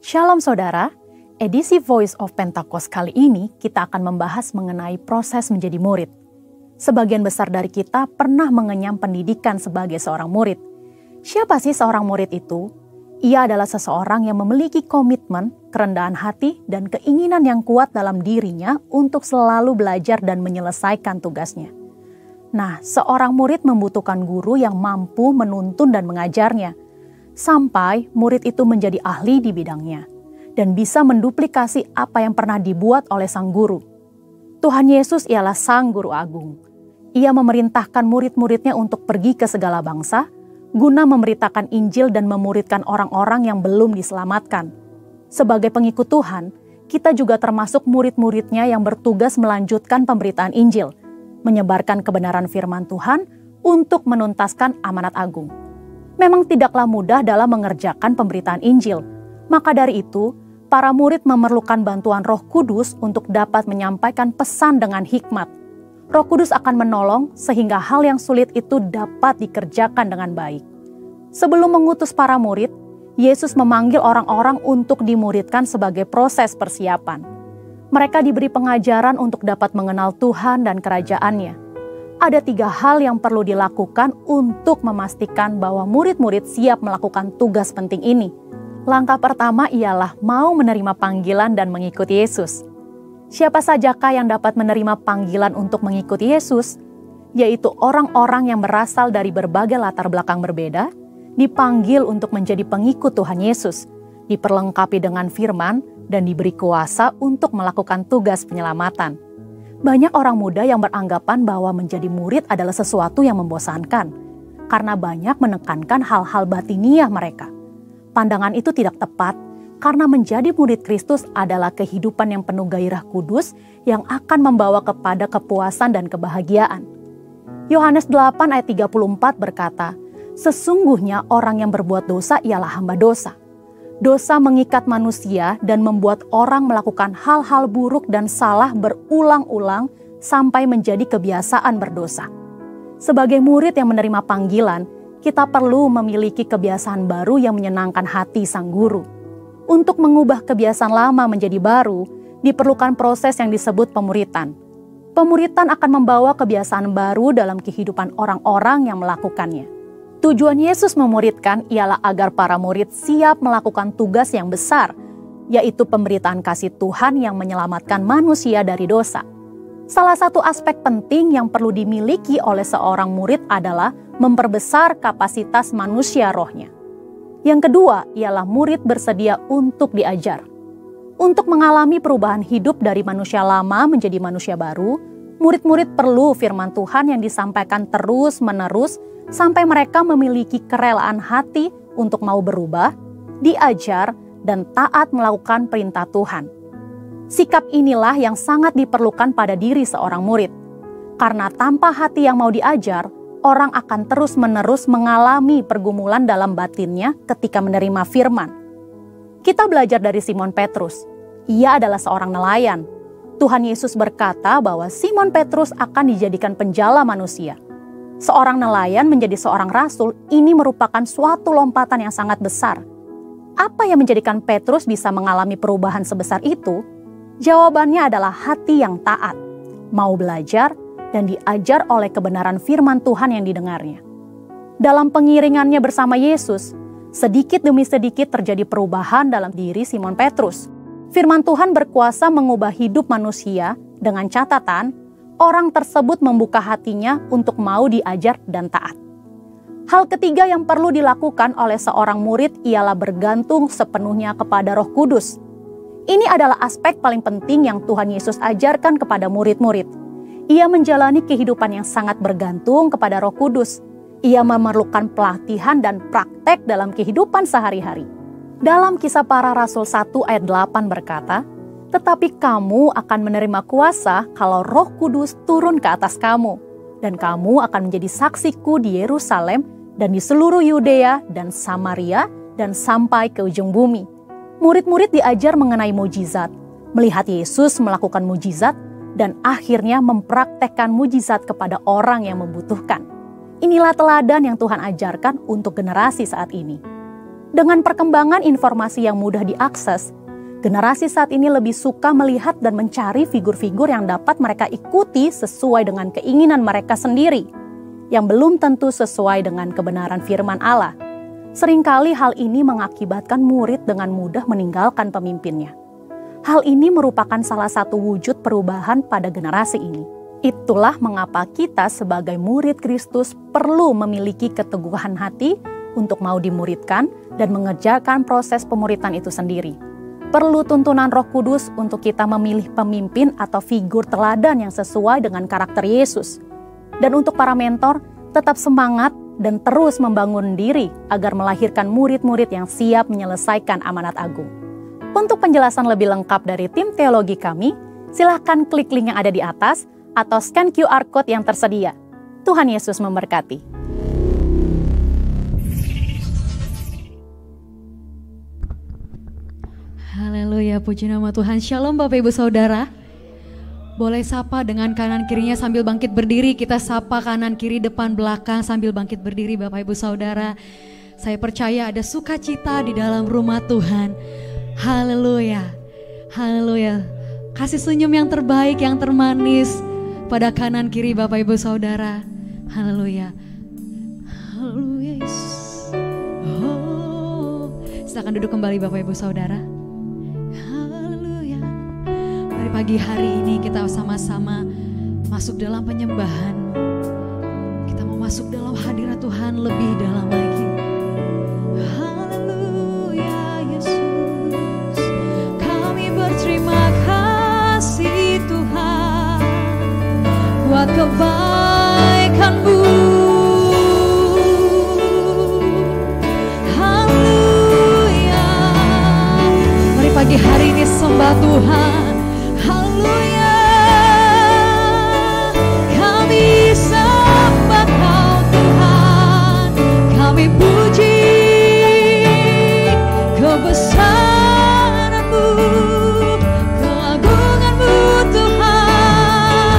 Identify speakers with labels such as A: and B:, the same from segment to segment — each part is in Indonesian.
A: Shalom saudara, edisi Voice of Pentecost kali ini kita akan membahas mengenai proses menjadi murid. Sebagian besar dari kita pernah mengenyam pendidikan sebagai seorang murid. Siapa sih seorang murid itu? Ia adalah seseorang yang memiliki komitmen, kerendahan hati, dan keinginan yang kuat dalam dirinya untuk selalu belajar dan menyelesaikan tugasnya. Nah, seorang murid membutuhkan guru yang mampu menuntun dan mengajarnya, sampai murid itu menjadi ahli di bidangnya, dan bisa menduplikasi apa yang pernah dibuat oleh sang guru. Tuhan Yesus ialah sang guru agung. Ia memerintahkan murid-muridnya untuk pergi ke segala bangsa, guna memberitakan Injil dan memuridkan orang-orang yang belum diselamatkan. Sebagai pengikut Tuhan, kita juga termasuk murid-muridnya yang bertugas melanjutkan pemberitaan Injil, menyebarkan kebenaran firman Tuhan untuk menuntaskan amanat agung. Memang tidaklah mudah dalam mengerjakan pemberitaan Injil, maka dari itu, para murid memerlukan bantuan Roh Kudus untuk dapat menyampaikan pesan dengan hikmat. Roh Kudus akan menolong sehingga hal yang sulit itu dapat dikerjakan dengan baik. Sebelum mengutus para murid, Yesus memanggil orang-orang untuk dimuridkan sebagai proses persiapan. Mereka diberi pengajaran untuk dapat mengenal Tuhan dan kerajaan-Nya. Ada 3 hal yang perlu dilakukan untuk memastikan bahwa murid-murid siap melakukan tugas penting ini. Langkah pertama ialah mau menerima panggilan dan mengikuti Yesus. Siapa sajakah yang dapat menerima panggilan untuk mengikuti Yesus? Yaitu orang-orang yang berasal dari berbagai latar belakang berbeda, dipanggil untuk menjadi pengikut Tuhan Yesus, diperlengkapi dengan firman, dan diberi kuasa untuk melakukan tugas penyelamatan. Banyak orang muda yang beranggapan bahwa menjadi murid adalah sesuatu yang membosankan, karena banyak menekankan hal-hal batiniah mereka. Pandangan itu tidak tepat, karena menjadi murid Kristus adalah kehidupan yang penuh gairah kudus yang akan membawa kepada kepuasan dan kebahagiaan. Yohanes 8 ayat 34 berkata, "Sesungguhnya orang yang berbuat dosa ialah hamba dosa. Dosa mengikat manusia dan membuat orang melakukan hal-hal buruk dan salah berulang-ulang sampai menjadi kebiasaan berdosa." Sebagai murid yang menerima panggilan, kita perlu memiliki kebiasaan baru yang menyenangkan hati sang guru. Untuk mengubah kebiasaan lama menjadi baru, diperlukan proses yang disebut pemuritan. Pemuritan akan membawa kebiasaan baru dalam kehidupan orang-orang yang melakukannya. Tujuan Yesus memuridkan ialah agar para murid siap melakukan tugas yang besar, yaitu pemberitaan kasih Tuhan yang menyelamatkan manusia dari dosa. Salah satu aspek penting yang perlu dimiliki oleh seorang murid adalah memperbesar kapasitas manusia rohnya. Yang kedua ialah murid bersedia untuk diajar. Untuk mengalami perubahan hidup dari manusia lama menjadi manusia baru, murid-murid perlu firman Tuhan yang disampaikan terus-menerus sampai mereka memiliki kerelaan hati untuk mau berubah, diajar, dan taat melakukan perintah Tuhan. Sikap inilah yang sangat diperlukan pada diri seorang murid. Karena tanpa hati yang mau diajar, orang akan terus-menerus mengalami pergumulan dalam batinnya ketika menerima firman. Kita belajar dari Simon Petrus. Ia adalah seorang nelayan. Tuhan Yesus berkata bahwa Simon Petrus akan dijadikan penjala manusia. Seorang nelayan menjadi seorang rasul, ini merupakan suatu lompatan yang sangat besar. Apa yang menjadikan Petrus bisa mengalami perubahan sebesar itu? Jawabannya adalah hati yang taat, mau belajar, dan diajar oleh kebenaran firman Tuhan yang didengarnya. Dalam pengiringannya bersama Yesus, sedikit demi sedikit terjadi perubahan dalam diri Simon Petrus. Firman Tuhan berkuasa mengubah hidup manusia dengan catatan orang tersebut membuka hatinya untuk mau diajar dan taat. Hal ketiga yang perlu dilakukan oleh seorang murid ialah bergantung sepenuhnya kepada Roh Kudus. Ini adalah aspek paling penting yang Tuhan Yesus ajarkan kepada murid-murid. Ia menjalani kehidupan yang sangat bergantung kepada Roh Kudus. Ia memerlukan pelatihan dan praktek dalam kehidupan sehari-hari. Dalam Kisah Para Rasul 1 ayat 8 berkata, "Tetapi kamu akan menerima kuasa kalau Roh Kudus turun ke atas kamu, dan kamu akan menjadi saksiku di Yerusalem dan di seluruh Yudea dan Samaria dan sampai ke ujung bumi." Murid-murid diajar mengenai mujizat, melihat Yesus melakukan mujizat, dan akhirnya mempraktekkan mujizat kepada orang yang membutuhkan. Inilah teladan yang Tuhan ajarkan untuk generasi saat ini. Dengan perkembangan informasi yang mudah diakses, generasi saat ini lebih suka melihat dan mencari figur-figur yang dapat mereka ikuti sesuai dengan keinginan mereka sendiri, yang belum tentu sesuai dengan kebenaran firman Allah. Seringkali hal ini mengakibatkan murid dengan mudah meninggalkan pemimpinnya. Hal ini merupakan salah satu wujud perubahan pada generasi ini. Itulah mengapa kita sebagai murid Kristus perlu memiliki keteguhan hati untuk mau dimuridkan dan mengerjakan proses pemuridan itu sendiri. Perlu tuntunan Roh Kudus untuk kita memilih pemimpin atau figur teladan yang sesuai dengan karakter Yesus. Dan untuk para mentor, tetap semangat dan terus membangun diri agar melahirkan murid-murid yang siap menyelesaikan amanat agung. Untuk penjelasan lebih lengkap dari tim teologi kami, silahkan klik link yang ada di atas atau scan QR Code yang tersedia. Tuhan Yesus memberkati.
B: Haleluya, puji nama Tuhan. Shalom Bapak Ibu Saudara. Boleh sapa dengan kanan kirinya sambil bangkit berdiri. Kita sapa kanan kiri depan belakang sambil bangkit berdiri Bapak Ibu Saudara. Saya percaya ada sukacita di dalam rumah Tuhan. Haleluya, haleluya. Kasih senyum yang terbaik, yang termanis pada kanan kiri Bapak Ibu Saudara. Haleluya. Haleluya Yesus. Oh, silakan duduk kembali Bapak Ibu Saudara. Pagi hari ini kita sama-sama masuk dalam penyembahan. Kita mau masuk dalam hadirat Tuhan lebih dalam lagi. Haleluya Yesus. Kami berterima kasih Tuhan buat kebaikan-Mu. Haleluya. Mari pagi hari ini sembah Tuhan. Haleluya, kami sembah Kau Tuhan, kami puji kebesaran-Mu, keagungan-Mu Tuhan,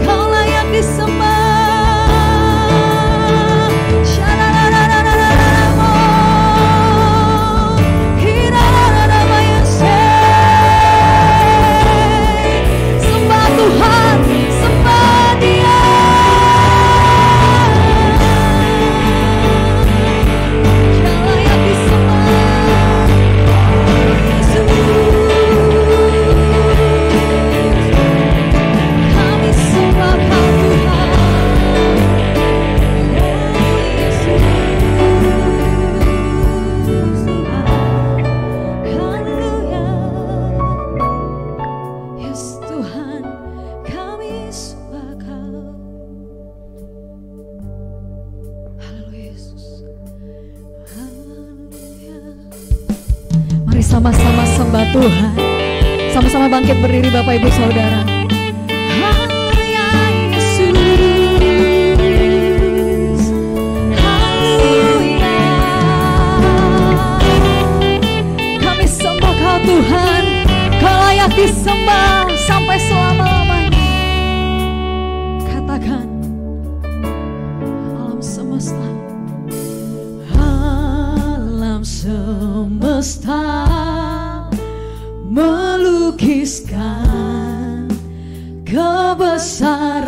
B: Kau layak disembah. Sama-sama sembah Tuhan. Sama-sama bangkit berdiri Bapak Ibu Saudara. Haleluya Yesus. Haleluya. Kami sembah Kau Tuhan. Kau layak disembah sampai selama-lamanya. Katakan alam semesta. Alam semesta melukiskan kebesaran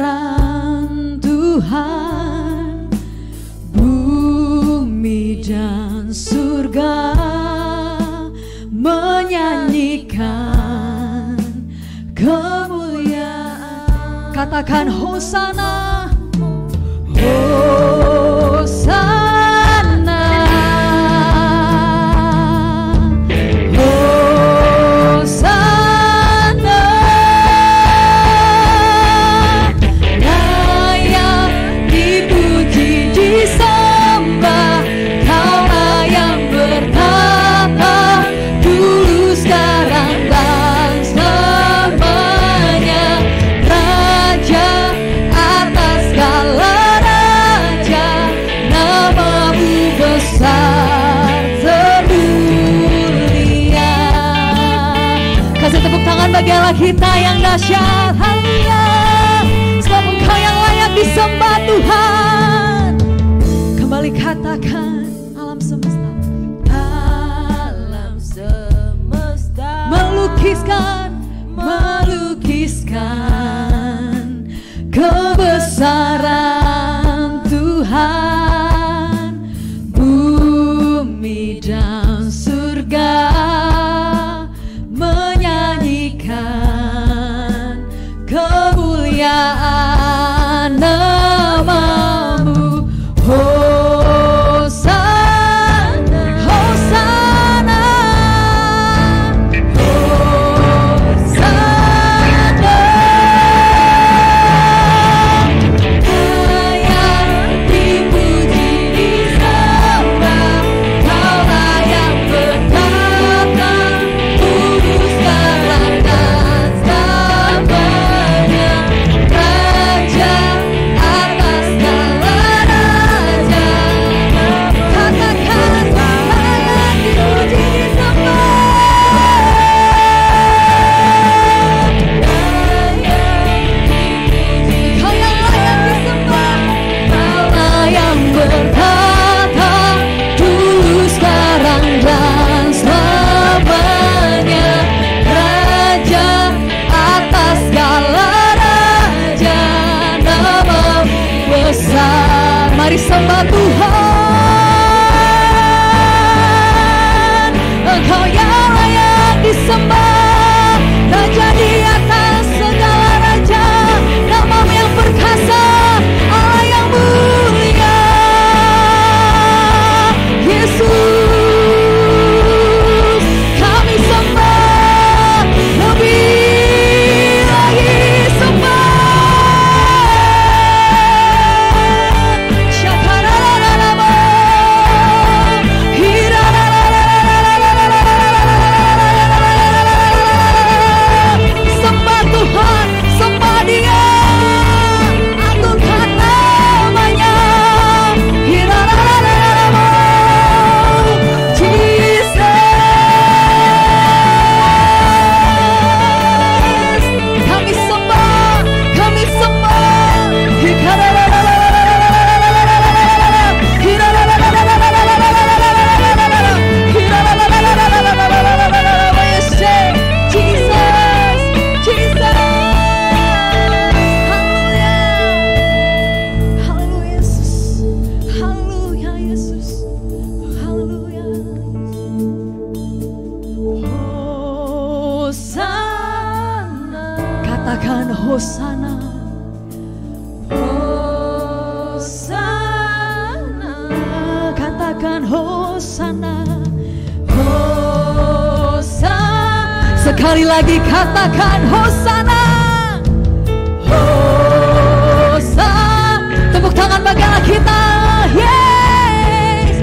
B: Tuhan, bumi dan surga menyanyikan kemuliaan. Katakan Hosana, Hosana. Bagi Allah kita yang dahsyat, haleluya. Sebab Engkau yang layak disembah Tuhan. Kembali katakan alam semesta. Engkau yang layak disembah, Raja di atas segala raja, nama-Mu yang perkasa, Allah yang mulia. Yesus, kami sembah, lebih lagi sembah. Sembah Tuhan, sembah Dia, aturkan namanya. Jesus, kami sembah, kami sembah. Katakan Hosana, Hosana, katakan Hosana, Hosana. Sekali lagi katakan Hosana, Hosana. Tepuk tangan bagilah kita. Yes,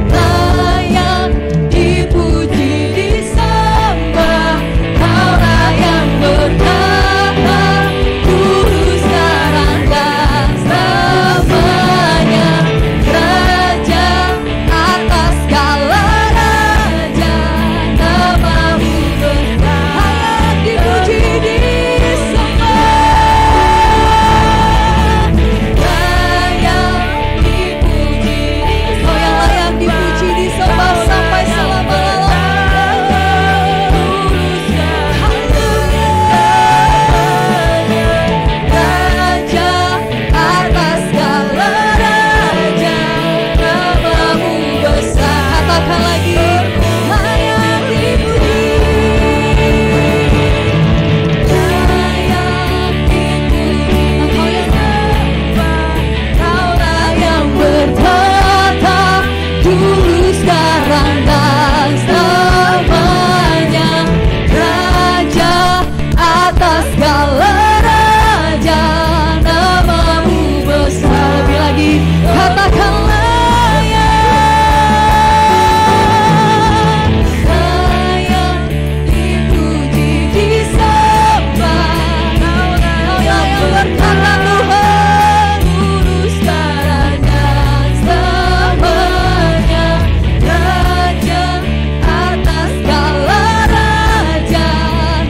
B: layak dipuji disembah, Kaulah yang berkata, Kudus sekarang dan selamanya. Raja atas segala raja, nama-Mu besar, dipuji disembah, layak dipuji. Kau yang layak dipuji disembah sampai selama-lamanya. Raja atas segala raja, nama-Mu besar. Katakan lagi, layak dipuji, layak dipuji. Engkau yang sembah, Kaulah yang bertata, dulu sekarang dan selamanya. Raja atas segala raja, nama-Mu besar. Lebih lagi katakan layak dipuji disembah, Kau yang berkata Tuhan, Kudus sekarang dan selamanya. Raja atas segala raja,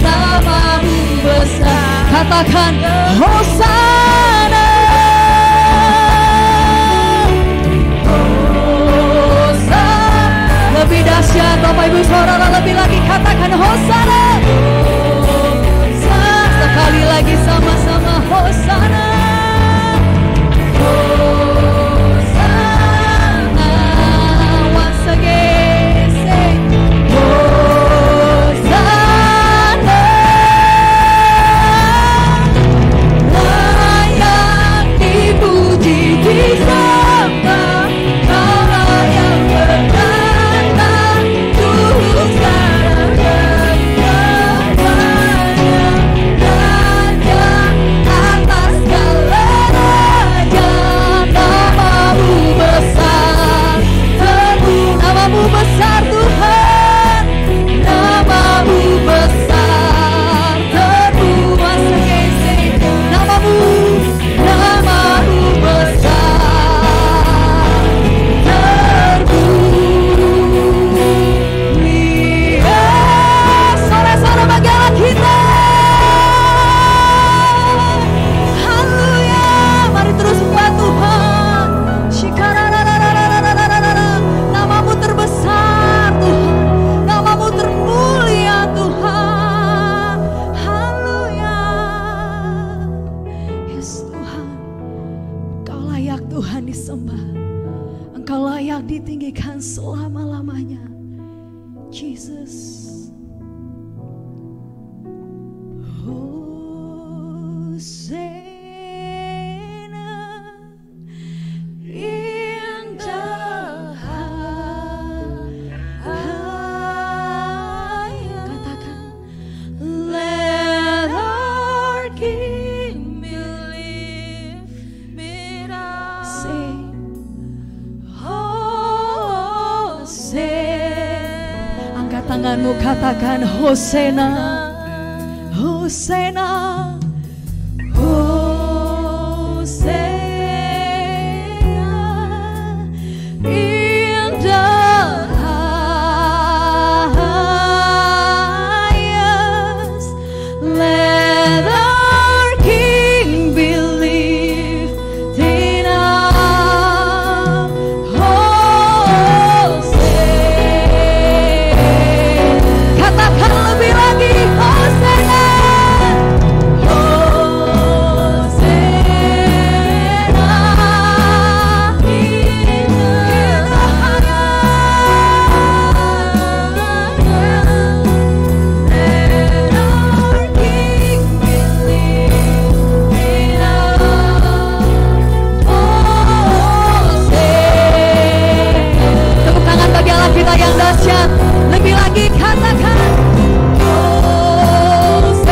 B: nama-Mu besar. Katakan Hosana, Hosana. Lebih dahsyat Bapak Ibu Saudara, lebih lagi katakan Hosana, Hosana. Sekali lagi sama-sama Hosana, Hosana. Once again say Hosana, layak dipuji disembah, Kaulah yang berkata, Kudus sekarang dan selamanya. Raja atas segala tanganmu, katakan Hosana, Hosana, Hosana in the highest. Let our King be lifted up. Hosana. Katakan lebih lagi, Hosana. Kita yang dahsyat, lebih lagi katakan Hosana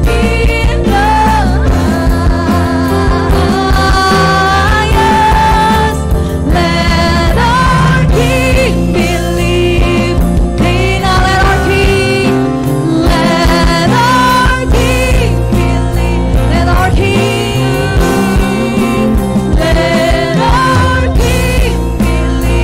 B: in the highest. Let our King be lifted up. Let our King, let our King be lifted. Let our King, let our King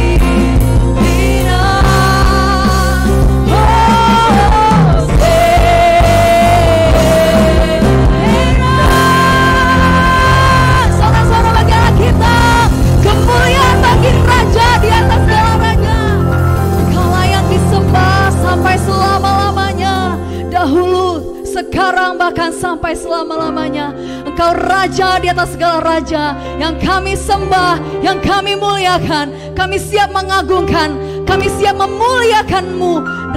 B: sekarang bahkan sampai selama-lamanya. Engkau Raja di atas segala raja, yang kami sembah, yang kami muliakan. Kami siap mengagungkan, kami siap memuliakan-Mu,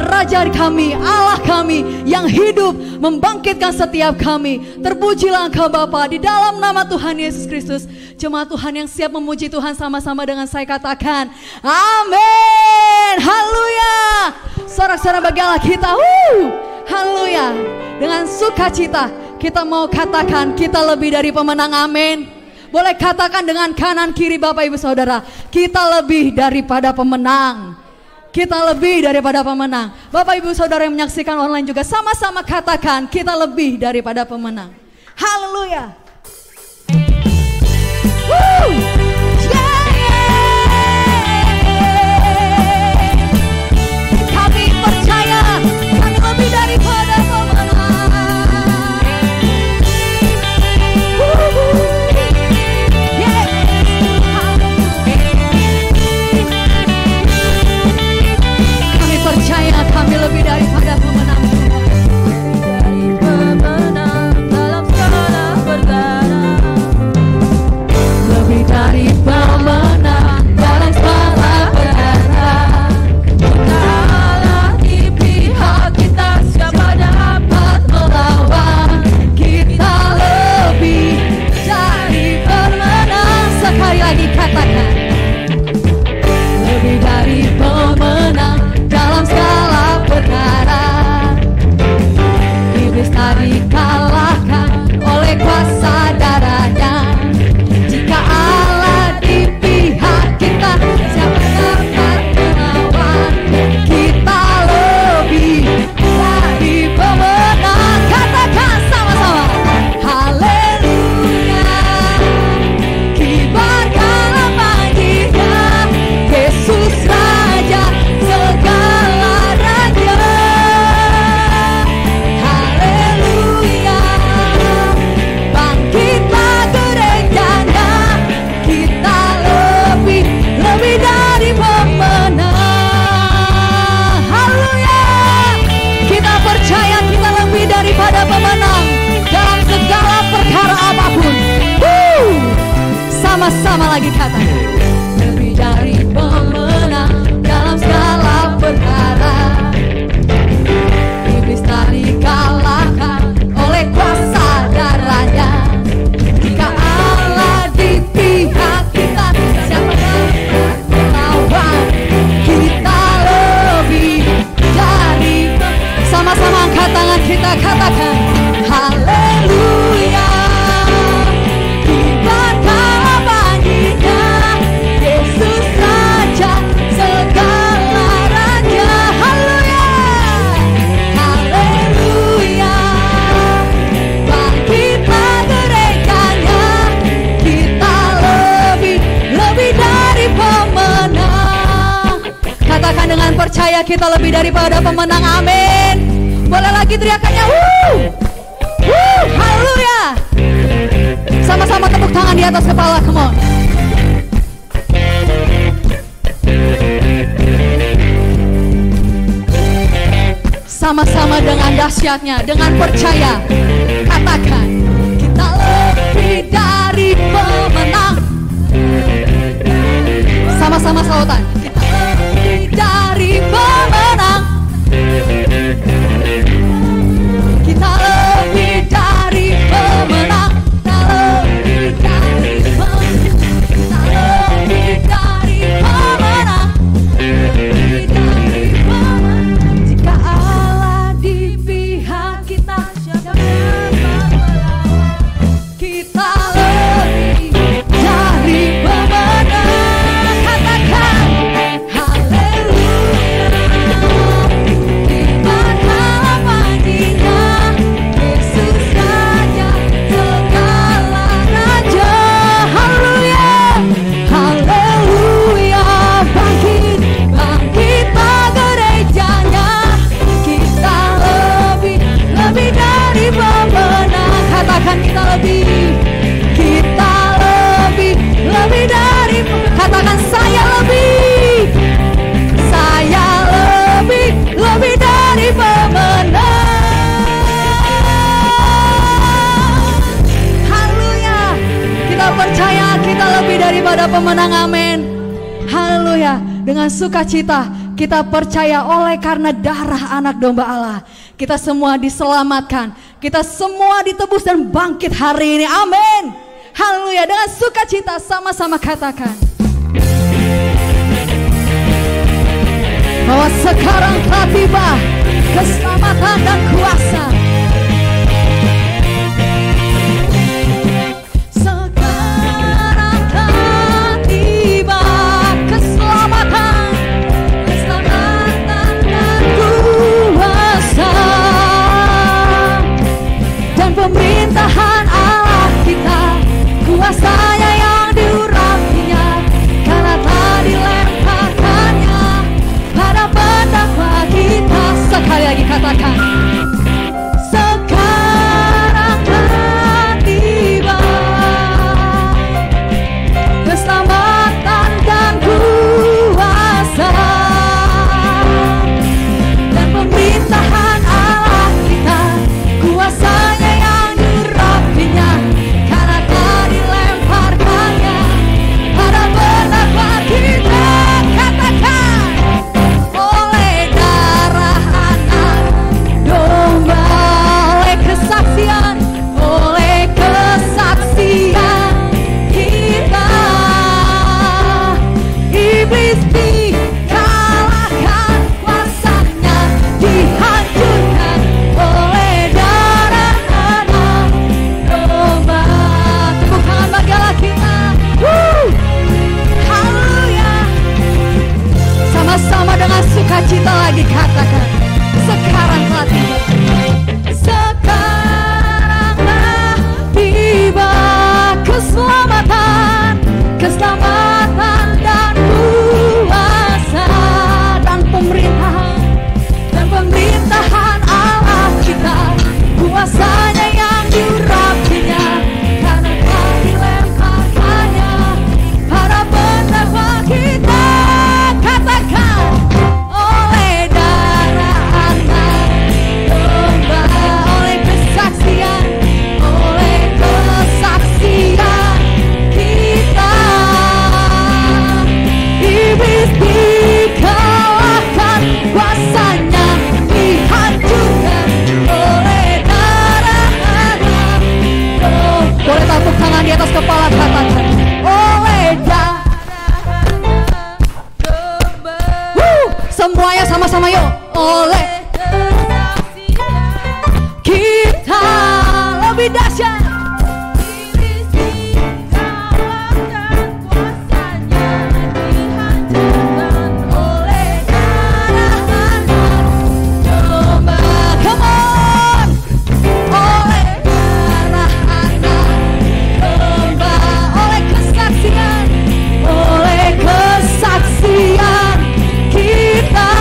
B: Raja kami, Allah kami yang hidup, membangkitkan setiap kami. Terpujilah Engkau Bapa, di dalam nama Tuhan Yesus Kristus. Jemaat Tuhan yang siap memuji Tuhan sama-sama dengan saya katakan amin. Haleluya. Sorak-sorak bagi Allah kita. Haleluya. Dengan sukacita kita mau katakan kita lebih dari pemenang, amin. Boleh katakan dengan kanan kiri Bapak Ibu Saudara, kita lebih daripada pemenang. Kita lebih daripada pemenang. Bapak Ibu Saudara yang menyaksikan online juga sama-sama katakan kita lebih daripada pemenang. Haleluya. Kami percaya kami lebih daripada pemenang. Kami percaya kami lebih daripada pemenang. Dari pemenang dalam segala perkara. Lebih dari pemenang dalam segala perkara. Allah di pihak kita, siapa dapat melawan? Kita lebih dari pemenang. Sekali lagi katakan lebih dari pemenang dalam segala perkara. Iblis tadi kalahkan oleh kuasa darahnya. Jika Allah di pihak kita, siapa dapat melawan? Kita lebih dari pemenang. Katakan sama-sama haleluya. Kibarkanlah panjinya, Yesus Raja segala raja. Haleluya. Bangkitlah gerejanya, kita lebih dari pemenang. Haleluya. Kita percaya kita lebih daripada pemenang dalam segala perkara apapun. Sama-sama lagi katakan lebih dari pemenang dalam segala perkara. Iblis tadi kalahkan oleh kuasa darahnya. Jika Allah di pihak kita, siapa dapat melawan? Kita lebih dari. Sama-sama angkat tangan kita katakan haleluya. Kibarkanlah panjinya, percaya kita lebih daripada pemenang. Amin. Boleh lagi teriakannya. Haleluya. Sama-sama tepuk tangan di atas kepala. Come on. Sama-sama dengan dahsyatnya, dengan percaya, katakan, kita lebih dari pemenang. Sama-sama sautan, kita lebih dari pemenang. Kita lebih dari pemenang. Kita lebih dari pemenang. Kita lebih dari pemenang. Lebih dari pemenang. Jika Allah di pihak kita, siapa yang melawan? Kita lebih dari pemenang. Katakan haleluya. Di mana mandinya Yesus Raja segala raja. Haleluya. Haleluya. Bangkit, bangkitlah gerejanya. Kita lebih dari pemenang. Katakan kita lebih dari. Katakan saya lebih dari pemenang. Haleluya. Kita percaya kita lebih daripada pemenang. Amin. Haleluya. Dengan sukacita kita percaya oleh karena darah anak domba Allah, kita semua diselamatkan, kita semua ditebus dan bangkit hari ini. Amin. Haleluya. Dengan sukacita sama-sama katakan bahwa sekarang telah tiba keselamatan dan kuasa. Sekarang telah tiba keselamatan dan kuasa, dan pemerintahan Allah kita, kuasanya yang diurapinya, karena telah dilemparkannya pada pendakwa kita. Sekali lagi katakan, sekarang telah tiba keselamatan dan kuasa, dan pemerintahan Allah kita, kuasanya yang diurapinya, karena telah dilemparkannya pada pendakwa kita. Katakan, oleh darah anak domba, oleh kesaksian kita, iblis dikalahkan, kuasanya dihancurkan oleh darah anak domba. Tepuk tangan bagi Allah kita. Haleluya. Sama-sama dengan sukacita lagi katakan, sekarang telah tiba. Sekarang telah tiba keselamatan dan kuasa, dan pemerintahan Allah kita, kuasanya yang diurapinya, karena telah dilemparkannya pada pendakwa kita. Katakan, oleh darah anak domba, oleh kesaksian kita, iblis dikalahkan, kuasanya dihancurkan oleh darah anak domba. Boleh tepuk tangan di atas kepala, katakan, oleh darah anak domba. Semuanya sama-sama yuk. Oleh kita lebih dahsyat. Iblis dikalahkan, kuasanya dihancurkan oleh darah anak domba. Come on. Oleh darah anak domba, oleh kesaksian kita,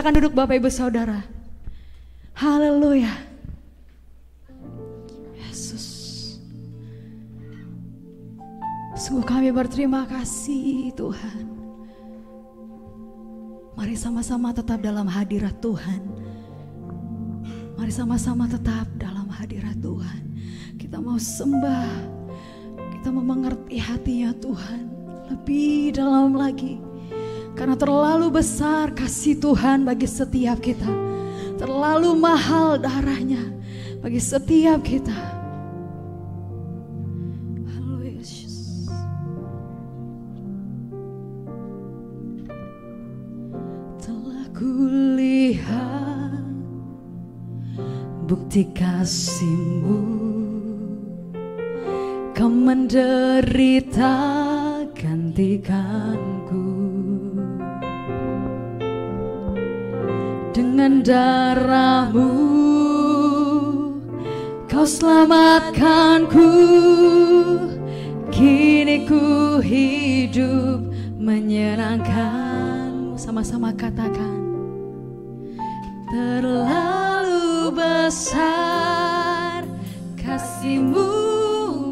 B: silakan duduk Bapak Ibu Saudara. Haleluya. Yesus. Sungguh kami berterima kasih Tuhan. Mari sama-sama tetap dalam hadirat Tuhan. Mari sama-sama tetap dalam hadirat Tuhan. Kita mau sembah, kita mau mengerti hatinya Tuhan lebih dalam lagi. Karena terlalu besar kasih Tuhan bagi setiap kita. Terlalu mahal darahnya bagi setiap kita. Haleluya Yesus. Telah kulihat bukti kasih-Mu, Kau menderita gantikanku. Dengan darah-Mu Kau selamatkanku. Kini ku hidup menyenangkan-Mu. Sama-sama katakan. Terlalu besar kasih-Mu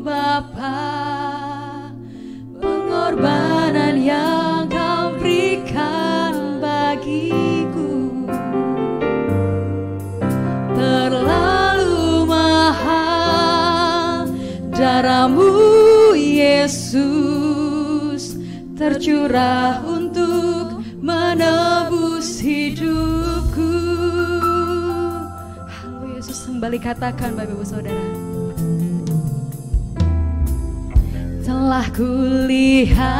B: Bapa, pengorbanan yang Kau berikan bagiku. Terlalu mahal darah-Mu Yesus, tercurah untuk menebus hidupku. Haleluya Yesus. Kembali katakan Bapak Ibu Saudara. Telah kulihat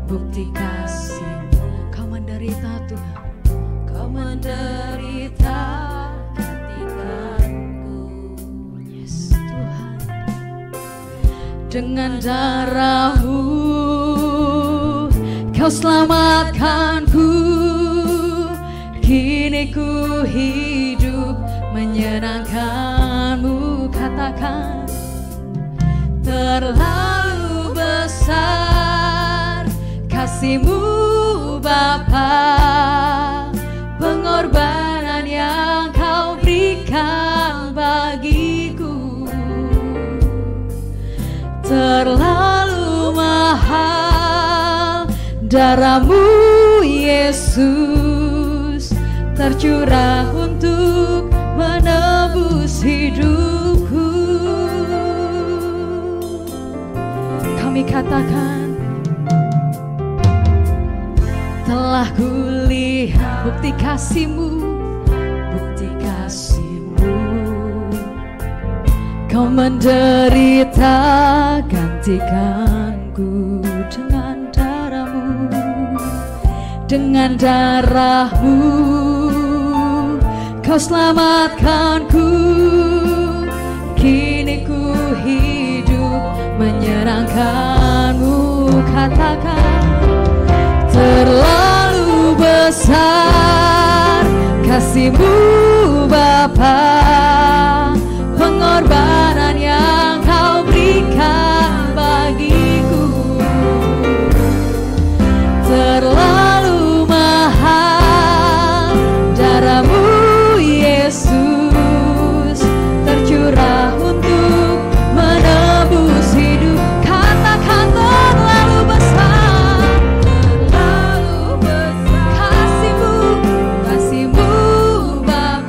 B: bukti kasih-Mu, Kau menderita Tuhan, Kau menderita gantikanku. Yes Tuhan. Dengan darah-Mu Kau selamatkanku. Kini ku hidup menyenangkan-Mu. Katakan. Terlalu besar kasih-Mu Bapa, pengorbanan yang Kau berikan bagiku. Terlalu mahal darah-Mu Yesus, tercurah untuk menebus hidupku. Kami katakan. Telah kulihat bukti kasih-Mu, bukti kasih-Mu, Kau menderita gantikanku. Dengan darah-Mu, dengan darah-Mu Kau selamatkanku. Kini ku hidup menyenangkan-Mu. Katakan. Terlalu besar kasih-Mu Bapa, pengorbanan yang Kau berikan bagiku. Terlalu mahal darah-Mu Yesus, tercurah untuk menebus hidup. Katakan terlalu besar, terlalu besar kasih-Mu, kasih-Mu Bapa.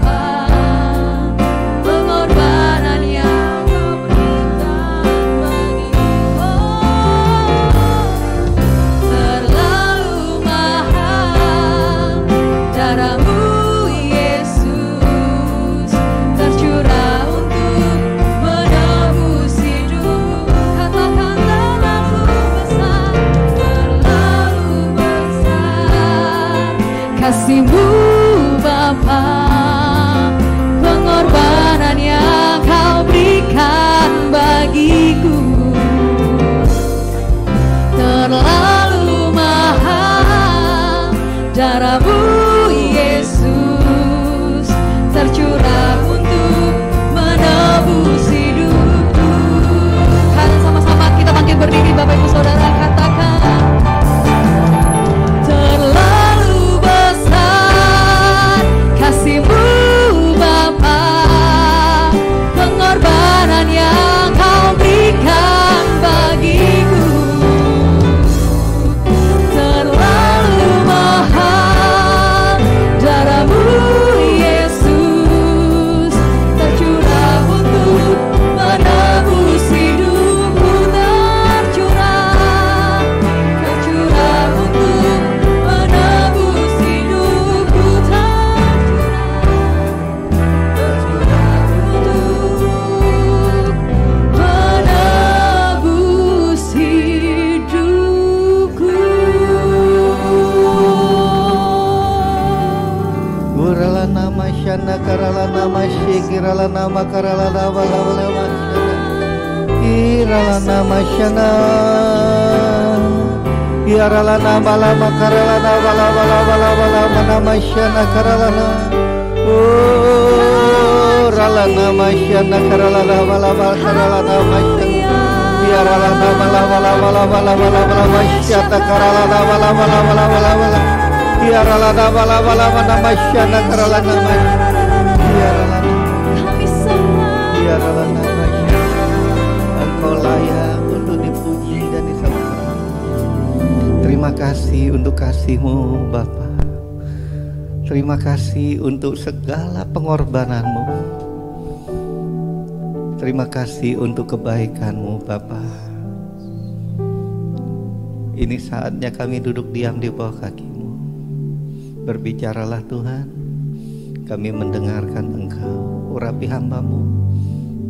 C: nama karalana bala masyana. Iralana masyana. Iralana bala makaralana bala mana masyana karalana. Oh ralana masyana karalana bala karalana masyana. Iralana bala masyana karalana bala. Iralana bala mana masyana karalana masyana. Iralana masyana. Engkau layak untuk dipuji dan disembah. Terima kasih untuk kasih-Mu Bapa. Terima kasih untuk segala pengorbananmu. Terima kasih untuk kebaikan-Mu Bapa. Ini saatnya kami duduk diam di bawah kaki-Mu. Berbicaralah Tuhan. Kami mendengarkan Engkau. Urapi hamba-Mu.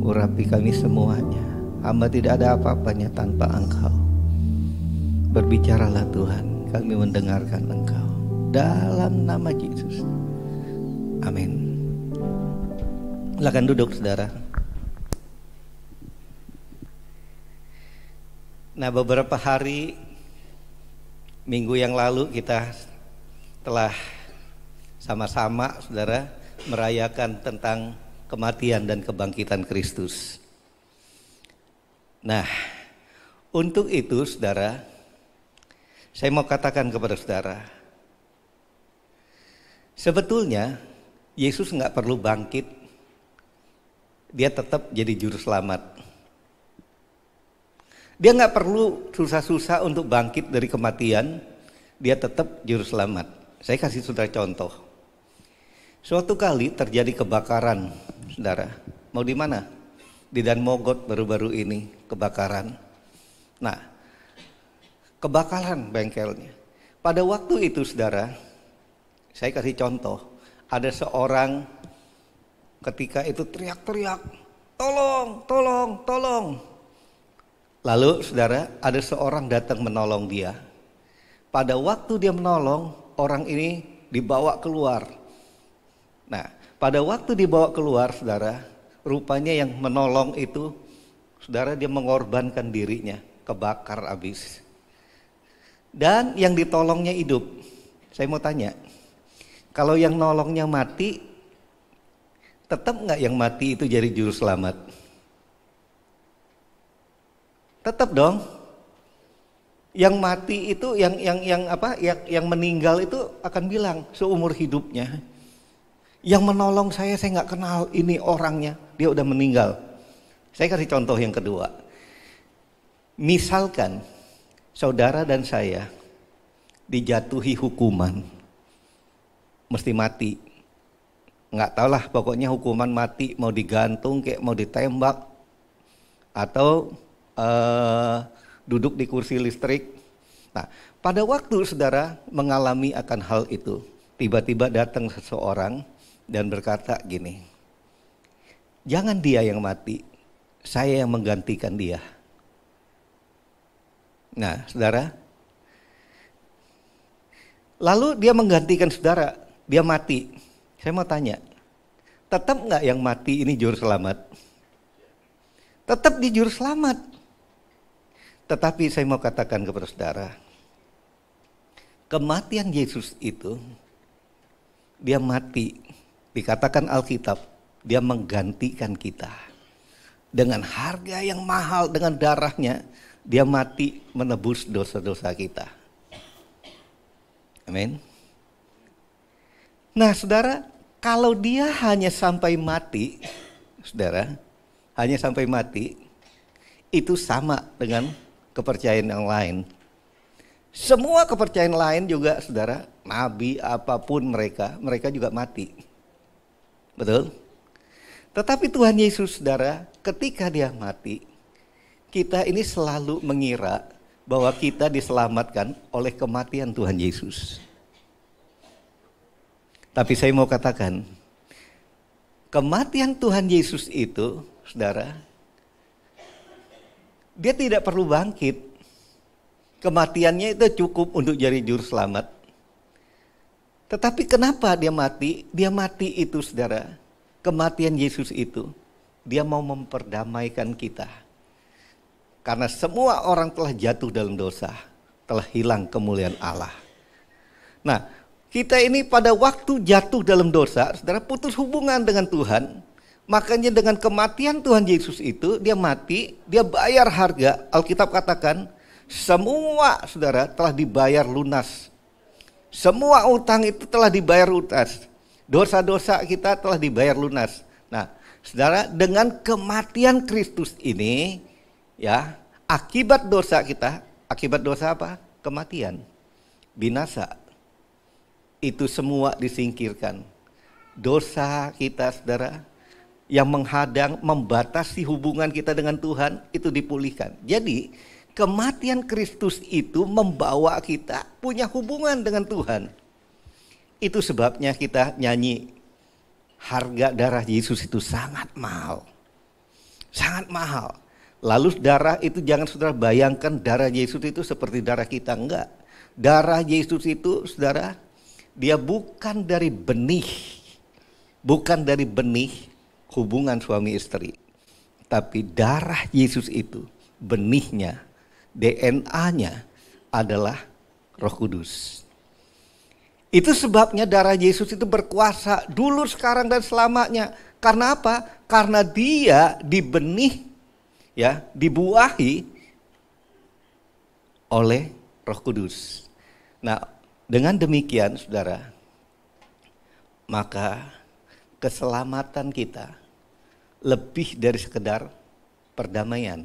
C: Urapi kami semuanya. Hamba tidak ada apa-apanya tanpa Engkau. Berbicaralah Tuhan. Kami mendengarkan Engkau. Dalam nama Yesus. Amin. Silakan duduk saudara. Nah, beberapa hari minggu yang lalu kita telah sama-sama saudara merayakan tentang kematian dan kebangkitan Kristus. Nah, untuk itu saudara, saya mau katakan kepada saudara, sebetulnya Yesus nggak perlu bangkit, dia tetap jadi juru selamat. Dia nggak perlu susah-susah untuk bangkit dari kematian, dia tetap juru selamat. Saya kasih saudara contoh. Suatu kali terjadi kebakaran, saudara. Mau di mana? Di Dan Mogot baru-baru ini kebakaran. Nah, kebakaran bengkelnya. Pada waktu itu, saudara, saya kasih contoh. Ada seorang ketika itu teriak-teriak, tolong, tolong, tolong. Lalu, saudara, ada seorang datang menolong dia. Pada waktu dia menolong, orang ini dibawa keluar. Nah, pada waktu dibawa keluar, saudara, rupanya yang menolong itu, saudara, dia mengorbankan dirinya, kebakar habis. Dan yang ditolongnya hidup. Saya mau tanya, kalau yang nolongnya mati, tetap nggak yang mati itu jadi juru selamat? Tetap dong. Yang mati itu, yang meninggal itu akan bilang seumur hidupnya, yang menolong saya nggak kenal ini orangnya, dia udah meninggal. Saya kasih contoh yang kedua. Misalkan saudara dan saya dijatuhi hukuman, mesti mati. Nggak tahulah, pokoknya hukuman mati, mau digantung kayak mau ditembak atau duduk di kursi listrik. Nah, pada waktu saudara mengalami akan hal itu, tiba-tiba datang seseorang dan berkata gini, jangan dia yang mati, saya yang menggantikan dia. Nah, saudara, lalu dia menggantikan saudara, dia mati. Saya mau tanya, tetap nggak yang mati ini juru selamat? Tetap di juru selamat. Tetapi saya mau katakan kepada saudara, kematian Yesus itu, dia mati, dikatakan Alkitab, dia menggantikan kita. Dengan harga yang mahal, dengan darahnya, dia mati menebus dosa-dosa kita. Amin. Nah saudara, kalau dia hanya sampai mati, saudara, hanya sampai mati, itu sama dengan kepercayaan yang lain. Semua kepercayaan lain juga, saudara, nabi apapun mereka juga mati. Betul? Tetapi Tuhan Yesus, saudara, ketika dia mati, kita ini selalu mengira bahwa kita diselamatkan oleh kematian Tuhan Yesus. Tapi saya mau katakan, kematian Tuhan Yesus itu, saudara, dia tidak perlu bangkit. Kematiannya itu cukup untuk jadi juru selamat. Tetapi kenapa dia mati? Dia mati itu, saudara, kematian Yesus itu dia mau memperdamaikan kita. Karena semua orang telah jatuh dalam dosa, telah hilang kemuliaan Allah. Nah, kita ini pada waktu jatuh dalam dosa, saudara, putus hubungan dengan Tuhan. Makanya dengan kematian Tuhan Yesus itu, dia mati, dia bayar harga. Alkitab katakan, semua saudara telah dibayar lunas. Semua utang itu telah dibayar lunas. Dosa-dosa kita telah dibayar lunas. Nah, saudara, dengan kematian Kristus ini, ya, akibat dosa kita, akibat dosa apa? Kematian, binasa. Itu semua disingkirkan. Dosa kita, saudara, yang menghadang, membatasi hubungan kita dengan Tuhan, itu dipulihkan. Jadi, kematian Kristus itu membawa kita punya hubungan dengan Tuhan. Itu sebabnya kita nyanyi, harga darah Yesus itu sangat mahal. Sangat mahal. Lalu darah itu jangan saudara bayangkan darah Yesus itu seperti darah kita, enggak. Darah Yesus itu, saudara, dia bukan dari benih. Bukan dari benih hubungan suami istri. Tapi darah Yesus itu, benihnya, DNA-nya adalah Roh Kudus. Itu sebabnya darah Yesus itu berkuasa dulu, sekarang, dan selamanya. Karena apa? Karena dia dibenih, ya, dibuahi oleh Roh Kudus. Nah, dengan demikian, saudara, maka keselamatan kita lebih dari sekedar perdamaian.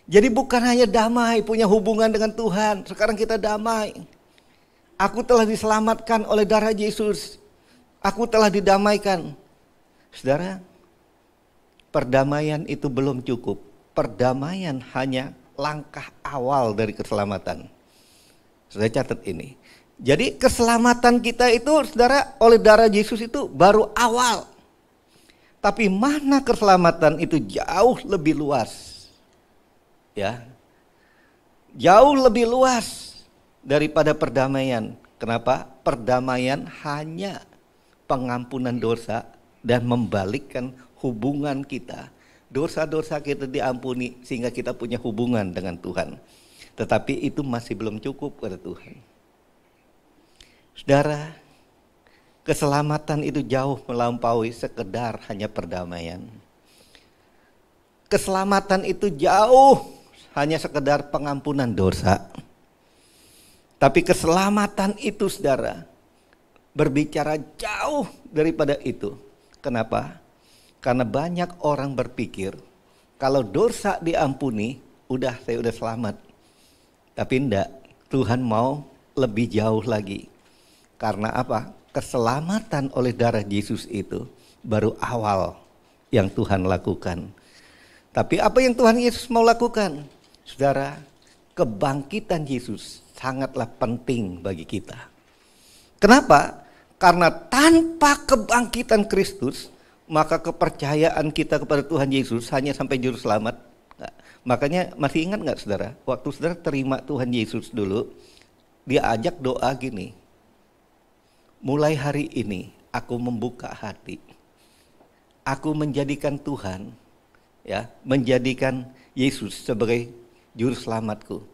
C: Jadi bukan hanya damai, punya hubungan dengan Tuhan. Sekarang kita damai. Aku telah diselamatkan oleh darah Yesus. Aku telah didamaikan. Saudara, perdamaian itu belum cukup. Perdamaian hanya langkah awal dari keselamatan. Saudara catat ini. Jadi keselamatan kita itu, saudara, oleh darah Yesus itu baru awal. Tapi mana keselamatan itu jauh lebih luas. Ya. Jauh lebih luas daripada perdamaian. Kenapa? Perdamaian hanya pengampunan dosa dan membalikkan hubungan kita. Dosa-dosa kita diampuni sehingga kita punya hubungan dengan Tuhan. Tetapi itu masih belum cukup pada Tuhan. Saudara, keselamatan itu jauh melampaui sekedar hanya perdamaian. Keselamatan itu jauh hanya sekedar pengampunan dosa. Tapi keselamatan itu, saudara, berbicara jauh daripada itu. Kenapa? Karena banyak orang berpikir kalau dosa diampuni, saya udah selamat. Tapi enggak, Tuhan mau lebih jauh lagi. Karena apa? Keselamatan oleh darah Yesus itu baru awal yang Tuhan lakukan. Tapi apa yang Tuhan Yesus mau lakukan? Saudara, kebangkitan Yesus sangatlah penting bagi kita. Kenapa? Karena tanpa kebangkitan Kristus, maka kepercayaan kita kepada Tuhan Yesus hanya sampai juru selamat. Nah, makanya masih ingat gak, saudara? Waktu saudara terima Tuhan Yesus dulu, dia ajak doa gini. Mulai hari ini aku membuka hati. Aku menjadikan Tuhan, ya, menjadikan Yesus sebagai juru selamatku.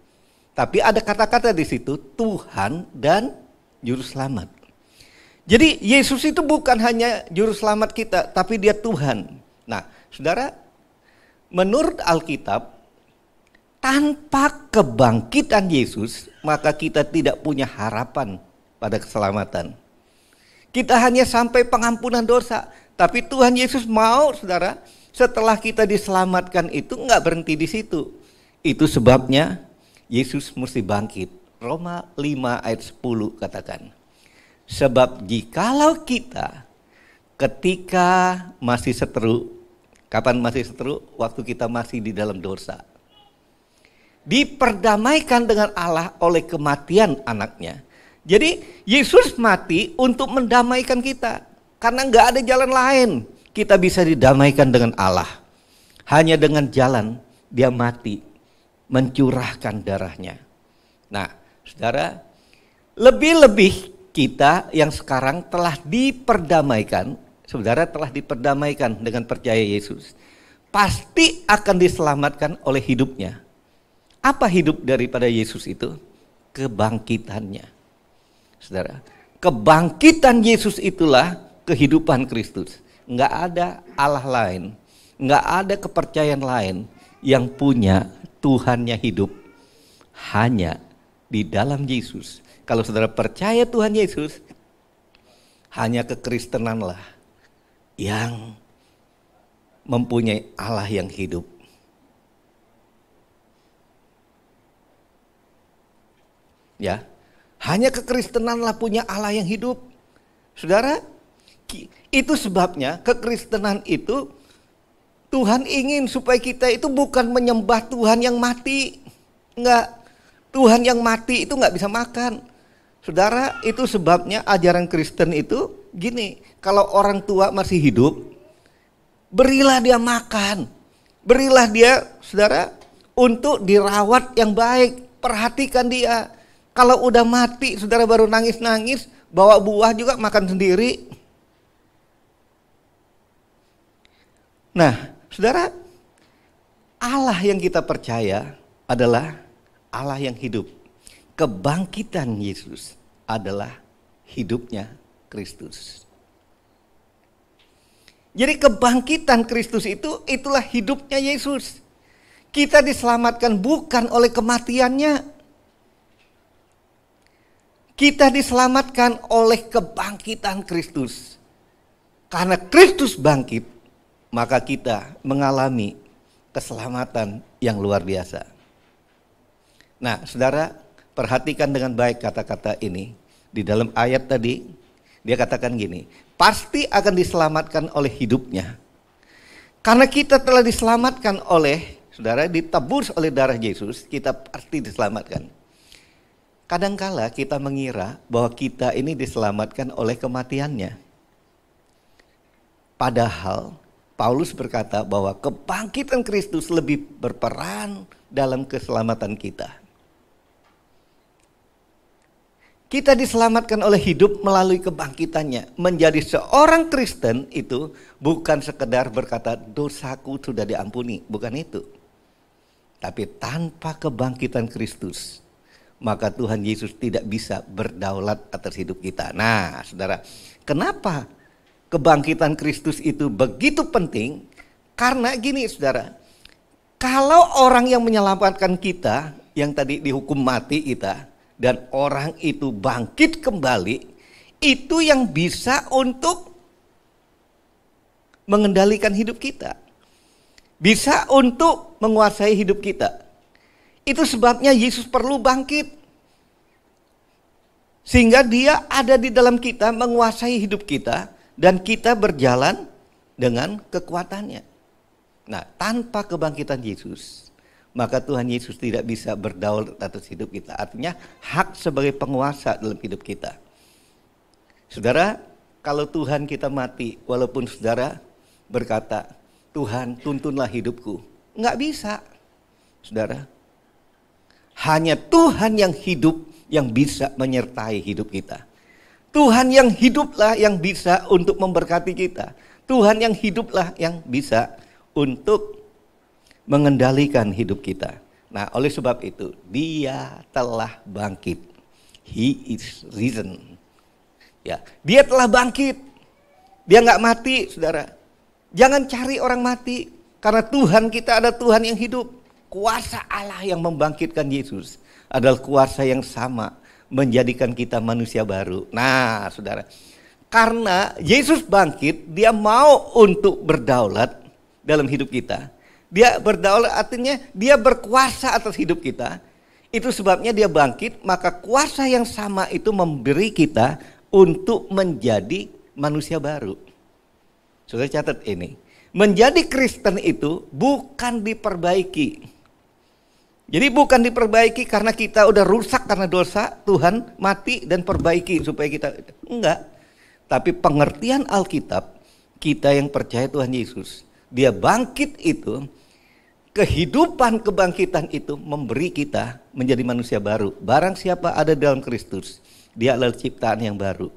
C: Tapi ada kata-kata di situ, Tuhan dan juru selamat. Jadi Yesus itu bukan hanya juru selamat kita, tapi dia Tuhan. Nah, saudara, menurut Alkitab, tanpa kebangkitan Yesus, maka kita tidak punya harapan pada keselamatan. Kita hanya sampai pengampunan dosa. Tapi Tuhan Yesus mau, saudara, setelah kita diselamatkan itu enggak berhenti di situ. Itu sebabnya Yesus mesti bangkit. Roma 5 ayat 10 katakan. Sebab jikalau kita ketika masih seteru, kapan masih seteru? Waktu kita masih di dalam dosa. Diperdamaikan dengan Allah oleh kematian anaknya. Jadi Yesus mati untuk mendamaikan kita. Karena enggak ada jalan lain kita bisa didamaikan dengan Allah. Hanya dengan jalan dia mati, mencurahkan darahnya. Nah, saudara, lebih-lebih kita yang sekarang telah diperdamaikan. saudara telah diperdamaikan dengan percaya Yesus, pasti akan diselamatkan oleh hidupnya. Apa hidup daripada Yesus itu? Kebangkitannya. Saudara, kebangkitan Yesus itulah kehidupan Kristus. Enggak ada Allah lain, enggak ada kepercayaan lain yang punya Tuhannya hidup. Hanya di dalam Yesus. Kalau saudara percaya Tuhan Yesus, hanya kekristenanlah yang mempunyai Allah yang hidup. Ya, hanya kekristenanlah punya Allah yang hidup. Saudara, itu sebabnya kekristenan itu Tuhan ingin supaya kita itu bukan menyembah Tuhan yang mati. Enggak, Tuhan yang mati itu enggak bisa makan. Saudara, itu sebabnya ajaran Kristen itu gini, kalau orang tua masih hidup, berilah dia makan, berilah dia, saudara, untuk dirawat yang baik, perhatikan dia. Kalau udah mati, saudara baru nangis-nangis, bawa buah juga makan sendiri. Nah, saudara, Allah yang kita percaya adalah Allah yang hidup. Kebangkitan Yesus adalah hidupnya Kristus. Jadi kebangkitan Kristus itulah hidupnya Yesus. Kita diselamatkan bukan oleh kematiannya. Kita diselamatkan oleh kebangkitan Kristus. Karena Kristus bangkit, maka kita mengalami keselamatan yang luar biasa. Nah, saudara, perhatikan dengan baik kata-kata ini. Di dalam ayat tadi, dia katakan gini, pasti akan diselamatkan oleh hidupnya. Karena kita telah diselamatkan oleh, saudara, ditebus oleh darah Yesus, kita pasti diselamatkan. Kadangkala kita mengira bahwa kita ini diselamatkan oleh kematiannya. Padahal Paulus berkata bahwa kebangkitan Kristus lebih berperan dalam keselamatan kita. Kita diselamatkan oleh hidup melalui kebangkitannya. Menjadi seorang Kristen itu bukan sekedar berkata dosaku sudah diampuni, bukan itu. Tapi tanpa kebangkitan Kristus, maka Tuhan Yesus tidak bisa berdaulat atas hidup kita. Nah, saudara, kenapa kebangkitan Kristus itu begitu penting? Karena gini, saudara, kalau orang yang menyelamatkan kita, yang tadi dihukum mati kita, dan orang itu bangkit kembali, itu yang bisa untuk mengendalikan hidup kita. Bisa untuk menguasai hidup kita. Itu sebabnya Yesus perlu bangkit. Sehingga dia ada di dalam kita, menguasai hidup kita, dan kita berjalan dengan kekuatannya. Nah, tanpa kebangkitan Yesus, maka Tuhan Yesus tidak bisa berdaulat atas hidup kita. Artinya hak sebagai penguasa dalam hidup kita. Saudara, kalau Tuhan kita mati, walaupun saudara berkata, Tuhan tuntunlah hidupku, nggak bisa, saudara. Hanya Tuhan yang hidup yang bisa menyertai hidup kita. Tuhan yang hiduplah yang bisa untuk memberkati kita. Tuhan yang hiduplah yang bisa untuk mengendalikan hidup kita. Nah, oleh sebab itu, dia telah bangkit. He is risen. Ya, dia telah bangkit. Dia nggak mati, saudara. Jangan cari orang mati, karena Tuhan kita ada Tuhan yang hidup. Kuasa Allah yang membangkitkan Yesus adalah kuasa yang sama menjadikan kita manusia baru. Nah, saudara, karena Yesus bangkit, dia mau untuk berdaulat dalam hidup kita. Dia berdaulat artinya dia berkuasa atas hidup kita. Itu sebabnya dia bangkit, maka kuasa yang sama itu memberi kita untuk menjadi manusia baru. Saudara catat ini. Menjadi Kristen itu bukan diperbaiki. Jadi bukan diperbaiki karena kita udah rusak karena dosa, Tuhan mati dan perbaiki supaya kita, enggak. Tapi pengertian Alkitab, kita yang percaya Tuhan Yesus, dia bangkit itu, kehidupan kebangkitan itu memberi kita menjadi manusia baru. Barang siapa ada dalam Kristus, dia adalah ciptaan yang baru.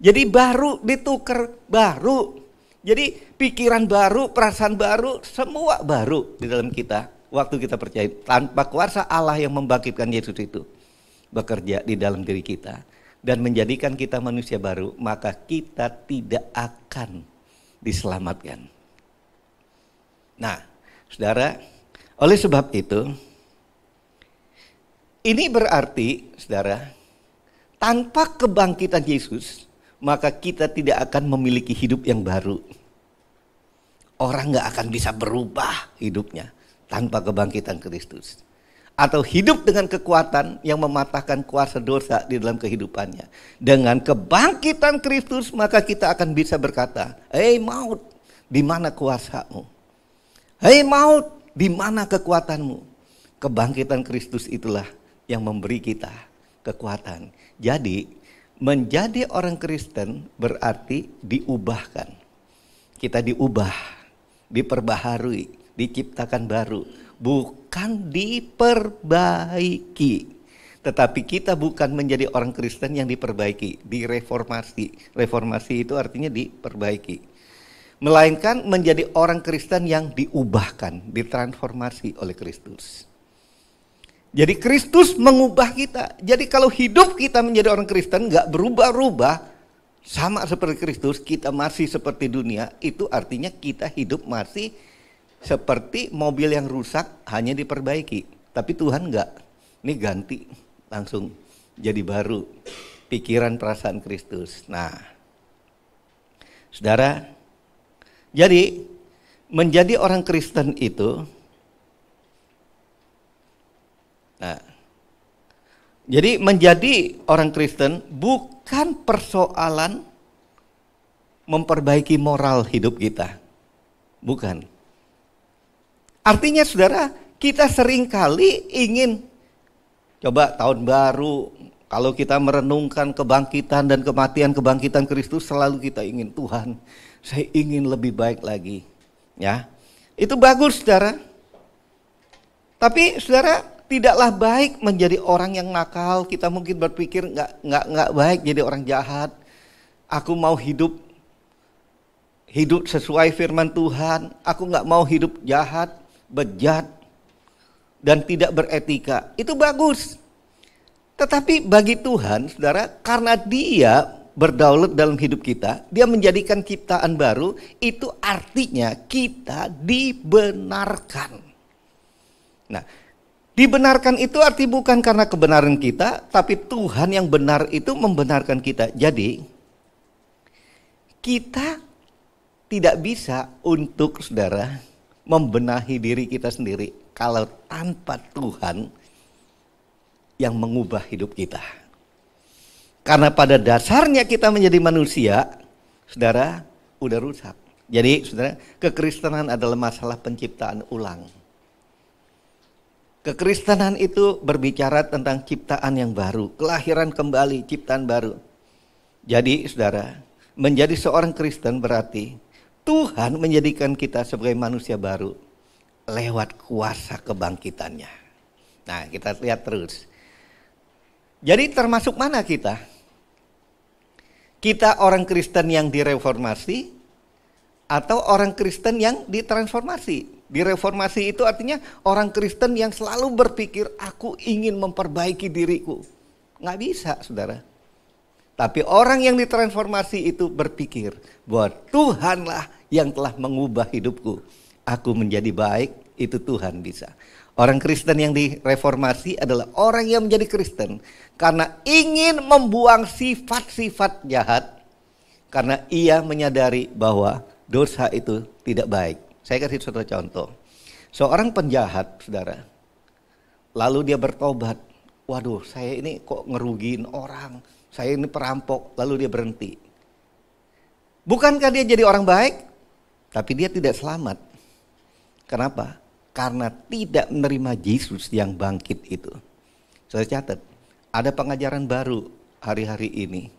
C: Jadi baru ditukar baru. Jadi pikiran baru, perasaan baru, semua baru di dalam kita. Waktu kita percaya tanpa kuasa Allah yang membangkitkan Yesus itu bekerja di dalam diri kita dan menjadikan kita manusia baru, maka kita tidak akan diselamatkan. Nah, saudara, oleh sebab itu, ini berarti, saudara, tanpa kebangkitan Yesus, maka kita tidak akan memiliki hidup yang baru. Orang gak akan bisa berubah hidupnya tanpa kebangkitan Kristus. Atau hidup dengan kekuatan yang mematahkan kuasa dosa di dalam kehidupannya. Dengan kebangkitan Kristus, maka kita akan bisa berkata, "Hei maut, di mana kuasamu? Hei maut, di mana kekuatanmu?" Kebangkitan Kristus itulah yang memberi kita kekuatan. Jadi menjadi orang Kristen berarti diubahkan. Kita diubah, diperbaharui, diciptakan baru. Bukan diperbaiki. Tetapi kita bukan menjadi orang Kristen yang diperbaiki, direformasi. Reformasi itu artinya diperbaiki. Melainkan menjadi orang Kristen yang diubahkan, ditransformasi oleh Kristus. Jadi Kristus mengubah kita. Jadi kalau hidup kita menjadi orang Kristen gak berubah-ubah, sama seperti Kristus, kita masih seperti dunia, itu artinya kita hidup masih seperti mobil yang rusak hanya diperbaiki. Tapi Tuhan gak, ini ganti langsung jadi baru. Pikiran perasaan Kristus. Nah, saudara, jadi menjadi orang Kristen itu, nah, jadi menjadi orang Kristen bukan persoalan memperbaiki moral hidup kita. Bukan. Artinya saudara, kita seringkali ingin, coba tahun baru, kalau kita merenungkan kebangkitan dan kebangkitan Kristus, selalu kita ingin, Tuhan, saya ingin lebih baik lagi. Ya, itu bagus saudara. Tapi saudara, tidaklah baik menjadi orang yang nakal. Kita mungkin berpikir nggak baik jadi orang jahat. Aku mau hidup sesuai firman Tuhan. Aku nggak mau hidup jahat, bejat, dan tidak beretika. Itu bagus. Tetapi bagi Tuhan, saudara, karena Dia berdaulat dalam hidup kita, Dia menjadikan ciptaan baru. Itu artinya kita dibenarkan. Nah, dibenarkan itu arti bukan karena kebenaran kita, tapi Tuhan yang benar itu membenarkan kita. Jadi kita tidak bisa untuk saudara membenahi diri kita sendiri kalau tanpa Tuhan yang mengubah hidup kita. Karena pada dasarnya kita menjadi manusia, saudara, udah rusak. Jadi saudara, kekristenan adalah masalah penciptaan ulang. Kekristenan itu berbicara tentang ciptaan yang baru, kelahiran kembali, ciptaan baru. Jadi saudara, menjadi seorang Kristen berarti Tuhan menjadikan kita sebagai manusia baru lewat kuasa kebangkitannya. Nah, kita lihat terus. Jadi termasuk mana kita? Kita orang Kristen yang direformasi atau orang Kristen yang ditransformasi? Direformasi itu artinya orang Kristen yang selalu berpikir aku ingin memperbaiki diriku. Nggak bisa saudara. Tapi orang yang ditransformasi itu berpikir bahwa Tuhanlah yang telah mengubah hidupku. Aku menjadi baik, itu Tuhan bisa. Orang Kristen yang direformasi adalah orang yang menjadi Kristen karena ingin membuang sifat-sifat jahat. Karena ia menyadari bahwa dosa itu tidak baik. Saya kasih satu contoh. Seorang penjahat, saudara, lalu dia bertobat. Waduh, saya ini kok ngerugiin orang. Saya ini perampok, lalu dia berhenti. Bukankah dia jadi orang baik? Tapi dia tidak selamat. Kenapa? Karena tidak menerima Yesus yang bangkit itu. Saya catat, ada pengajaran baru hari-hari ini.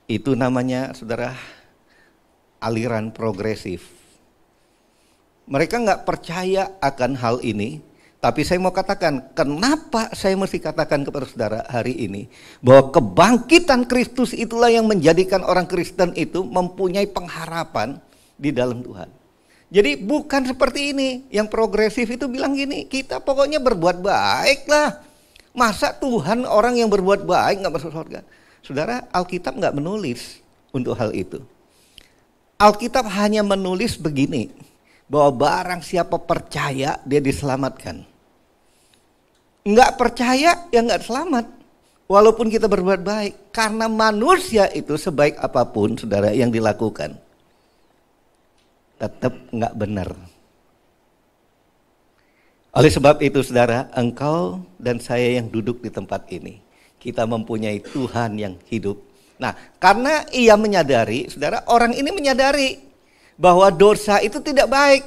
C: Itu namanya, saudara, aliran progresif. Mereka nggak percaya akan hal ini, Tapi saya mau katakan, kenapa saya mesti katakan kepada saudara hari ini bahwa kebangkitan Kristus itulah yang menjadikan orang Kristen itu mempunyai pengharapan di dalam Tuhan. Jadi bukan seperti ini, yang progresif itu bilang gini, kita pokoknya berbuat baik lah. Masa Tuhan orang yang berbuat baik gak masuk surga? Saudara, Alkitab gak menulis untuk hal itu. Alkitab hanya menulis begini, bahwa barang siapa percaya dia diselamatkan. Enggak percaya ya enggak selamat. Walaupun kita berbuat baik. Karena manusia itu sebaik apapun saudara yang dilakukan, tetap enggak benar. Oleh sebab itu saudara, engkau dan saya yang duduk di tempat ini, kita mempunyai Tuhan yang hidup. Nah, karena ia menyadari, saudara, orang ini menyadari bahwa dosa itu tidak baik,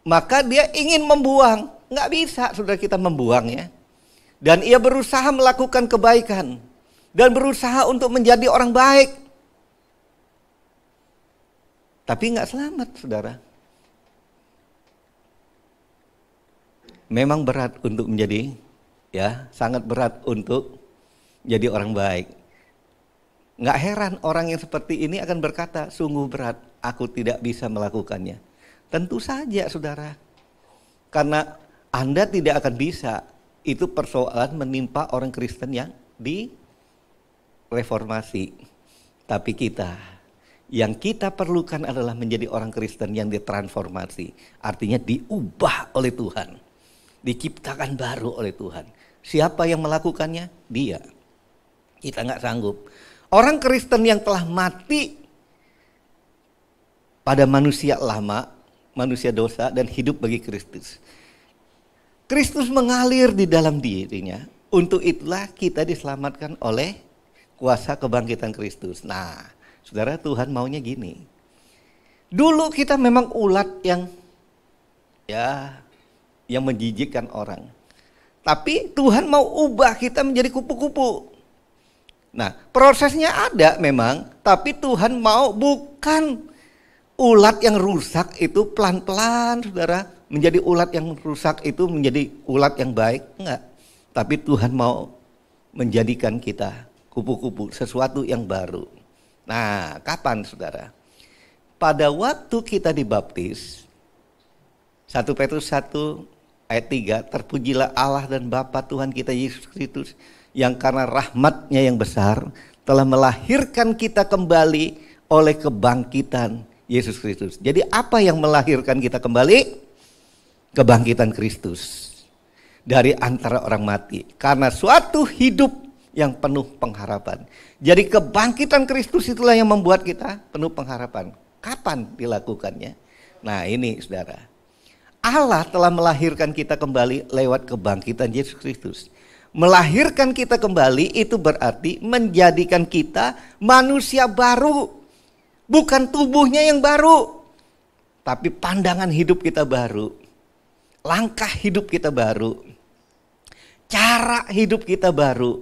C: maka dia ingin membuang. Nggak bisa saudara kita membuangnya. Dan ia berusaha melakukan kebaikan dan berusaha untuk menjadi orang baik. Tapi nggak selamat saudara. Memang berat untuk menjadi, ya sangat berat untuk jadi orang baik. Nggak heran orang yang seperti ini akan berkata, sungguh berat, aku tidak bisa melakukannya. Tentu saja saudara, karena Anda tidak akan bisa. Itu persoalan menimpa orang Kristen yang direformasi. Tapi kita, yang kita perlukan adalah menjadi orang Kristen yang ditransformasi. Artinya diubah oleh Tuhan, diciptakan baru oleh Tuhan. Siapa yang melakukannya? Dia. Kita nggak sanggup. Orang Kristen yang telah mati pada manusia lama, manusia dosa, dan hidup bagi Kristus. Kristus mengalir di dalam dirinya. Untuk itulah kita diselamatkan oleh kuasa kebangkitan Kristus. Nah, saudara, Tuhan maunya gini. Dulu kita memang ulat yang menjijikkan orang. Tapi Tuhan mau ubah kita menjadi kupu-kupu. Nah, prosesnya ada memang, tapi Tuhan mau bukan ulat yang rusak itu pelan-pelan, saudara, menjadi ulat yang rusak itu menjadi ulat yang baik, enggak. Tapi Tuhan mau menjadikan kita kupu-kupu, sesuatu yang baru. Nah, kapan saudara? Pada waktu kita dibaptis, 1 Petrus 1 ayat 3, terpujilah Allah dan Bapa Tuhan kita Yesus Kristus, yang karena rahmat-Nya yang besar telah melahirkan kita kembali oleh kebangkitan Yesus Kristus. Jadi apa yang melahirkan kita kembali? Kebangkitan Kristus dari antara orang mati. Karena suatu hidup yang penuh pengharapan. Jadi kebangkitan Kristus itulah yang membuat kita penuh pengharapan. Kapan dilakukannya? Nah ini saudara, Allah telah melahirkan kita kembali lewat kebangkitan Yesus Kristus. Melahirkan kita kembali itu berarti menjadikan kita manusia baru. Bukan tubuhnya yang baru, tapi pandangan hidup kita baru. Langkah hidup kita baru. Cara hidup kita baru.